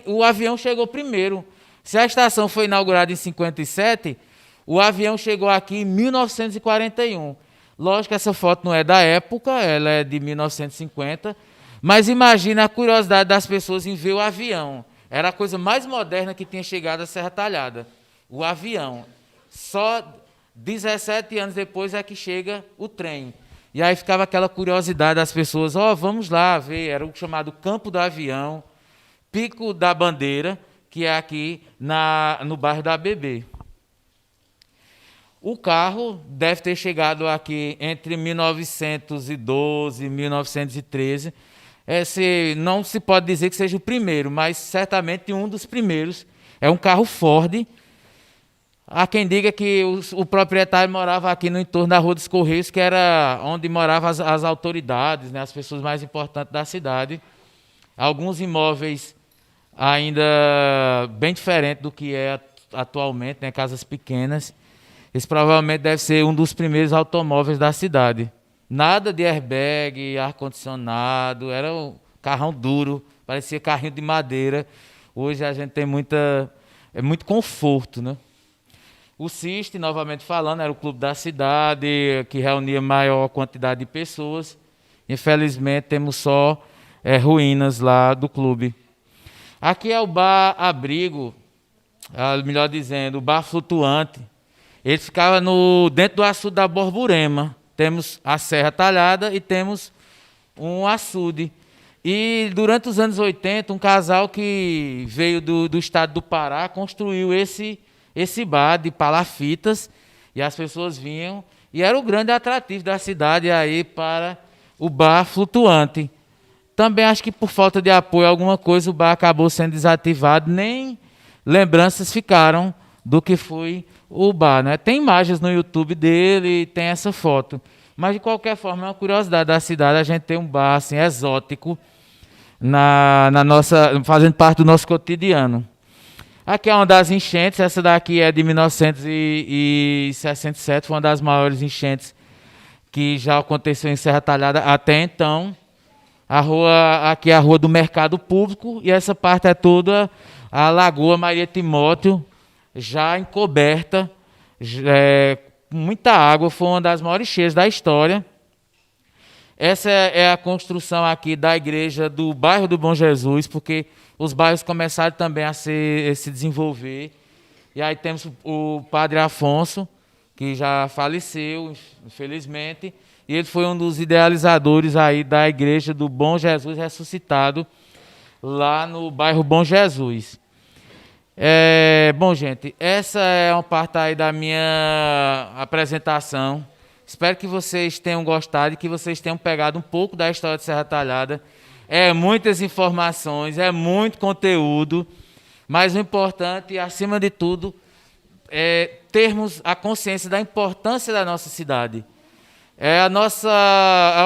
o avião chegou primeiro. Se a estação foi inaugurada em 57, o avião chegou aqui em 1941. Lógico que essa foto não é da época, ela é de 1950, mas imagina a curiosidade das pessoas em ver o avião. Era a coisa mais moderna que tinha chegado a Serra Talhada, o avião. Só 17 anos depois é que chega o trem. E aí ficava aquela curiosidade das pessoas, vamos lá ver, era o chamado Campo do Avião, Pico da Bandeira, que é aqui no bairro da ABB. O carro deve ter chegado aqui entre 1912 e 1913. Não se pode dizer que seja o primeiro, mas certamente um dos primeiros. É um carro Ford. Há quem diga que o proprietário morava aqui no entorno da Rua dos Correios, que era onde moravam as autoridades, né, as pessoas mais importantes da cidade. Alguns imóveis ainda bem diferentes do que é atualmente, né, casas pequenas. Esse provavelmente deve ser um dos primeiros automóveis da cidade. Nada de airbag, ar-condicionado, era um carrão duro, parecia carrinho de madeira. Hoje a gente tem muito conforto, né? O CIST, novamente falando, era o clube da cidade, que reunia maior quantidade de pessoas. Infelizmente, temos só ruínas lá do clube. Aqui é o Bar Abrigo, melhor dizendo, o Bar Flutuante. Ele ficava dentro do açude da Borborema. Temos a Serra Talhada e temos um açude. E durante os anos 80, um casal que veio do estado do Pará construiu esse bar de palafitas, e as pessoas vinham, e era o grande atrativo da cidade aí para o Bar Flutuante. Também acho que por falta de apoio a alguma coisa, o bar acabou sendo desativado, nem lembranças ficaram do que foi o bar, né? Tem imagens no YouTube dele, tem essa foto. Mas, de qualquer forma, é uma curiosidade da cidade a gente ter um bar assim, exótico fazendo parte do nosso cotidiano. Aqui é uma das enchentes, essa daqui é de 1967, foi uma das maiores enchentes que já aconteceu em Serra Talhada até então. Aqui é a Rua do Mercado Público, e essa parte é toda a Lagoa Maria Timóteo, já encoberta, com muita água, foi uma das maiores cheias da história. Essa é a construção aqui da igreja do bairro do Bom Jesus, porque os bairros começaram também a se desenvolver. E aí temos o padre Afonso, que já faleceu, infelizmente, e ele foi um dos idealizadores aí da igreja do Bom Jesus ressuscitado, lá no bairro Bom Jesus. Bom, gente, essa é uma parte aí da minha apresentação. Espero que vocês tenham gostado e que vocês tenham pegado um pouco da história de Serra Talhada. É muitas informações, é muito conteúdo, mas o importante, acima de tudo, é termos a consciência da importância da nossa cidade. É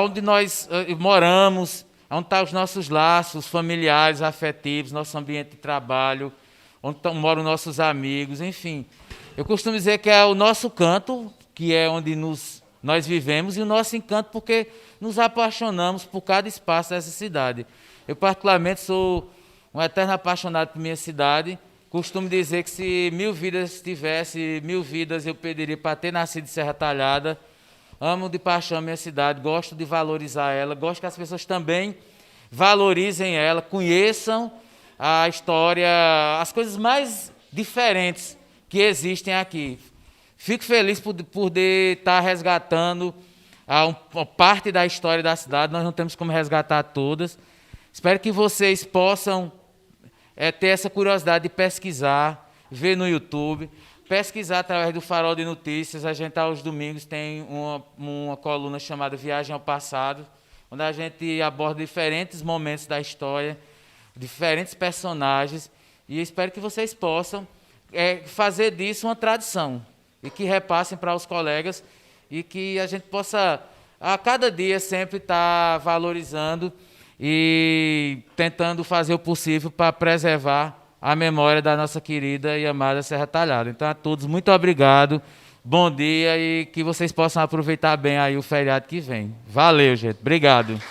onde nós moramos, onde estão os nossos laços familiares, afetivos, nosso ambiente de trabalho, onde moram nossos amigos, enfim. Eu costumo dizer que é o nosso canto, que é onde nós vivemos, e o nosso encanto, porque nos apaixonamos por cada espaço dessa cidade. Eu, particularmente, sou um eterno apaixonado por minha cidade. Costumo dizer que se 1000 vidas tivesse, 1000 vidas eu pediria para ter nascido em Serra Talhada. Amo de paixão a minha cidade, gosto de valorizar ela, gosto que as pessoas também valorizem ela, conheçam a história, as coisas mais diferentes que existem aqui. Fico feliz por poder estar resgatando uma parte da história da cidade. Nós não temos como resgatar todas. Espero que vocês possam ter essa curiosidade de pesquisar, ver no YouTube, pesquisar através do Farol de Notícias. A gente, aos domingos, tem uma coluna chamada Viagem ao Passado, onde a gente aborda diferentes momentos da história, diferentes personagens, e espero que vocês possam fazer disso uma tradição, e que repassem para os colegas, e que a gente possa, a cada dia, sempre estar valorizando e tentando fazer o possível para preservar a memória da nossa querida e amada Serra Talhada. Então, a todos, muito obrigado, bom dia, e que vocês possam aproveitar bem aí o feriado que vem. Valeu, gente. Obrigado.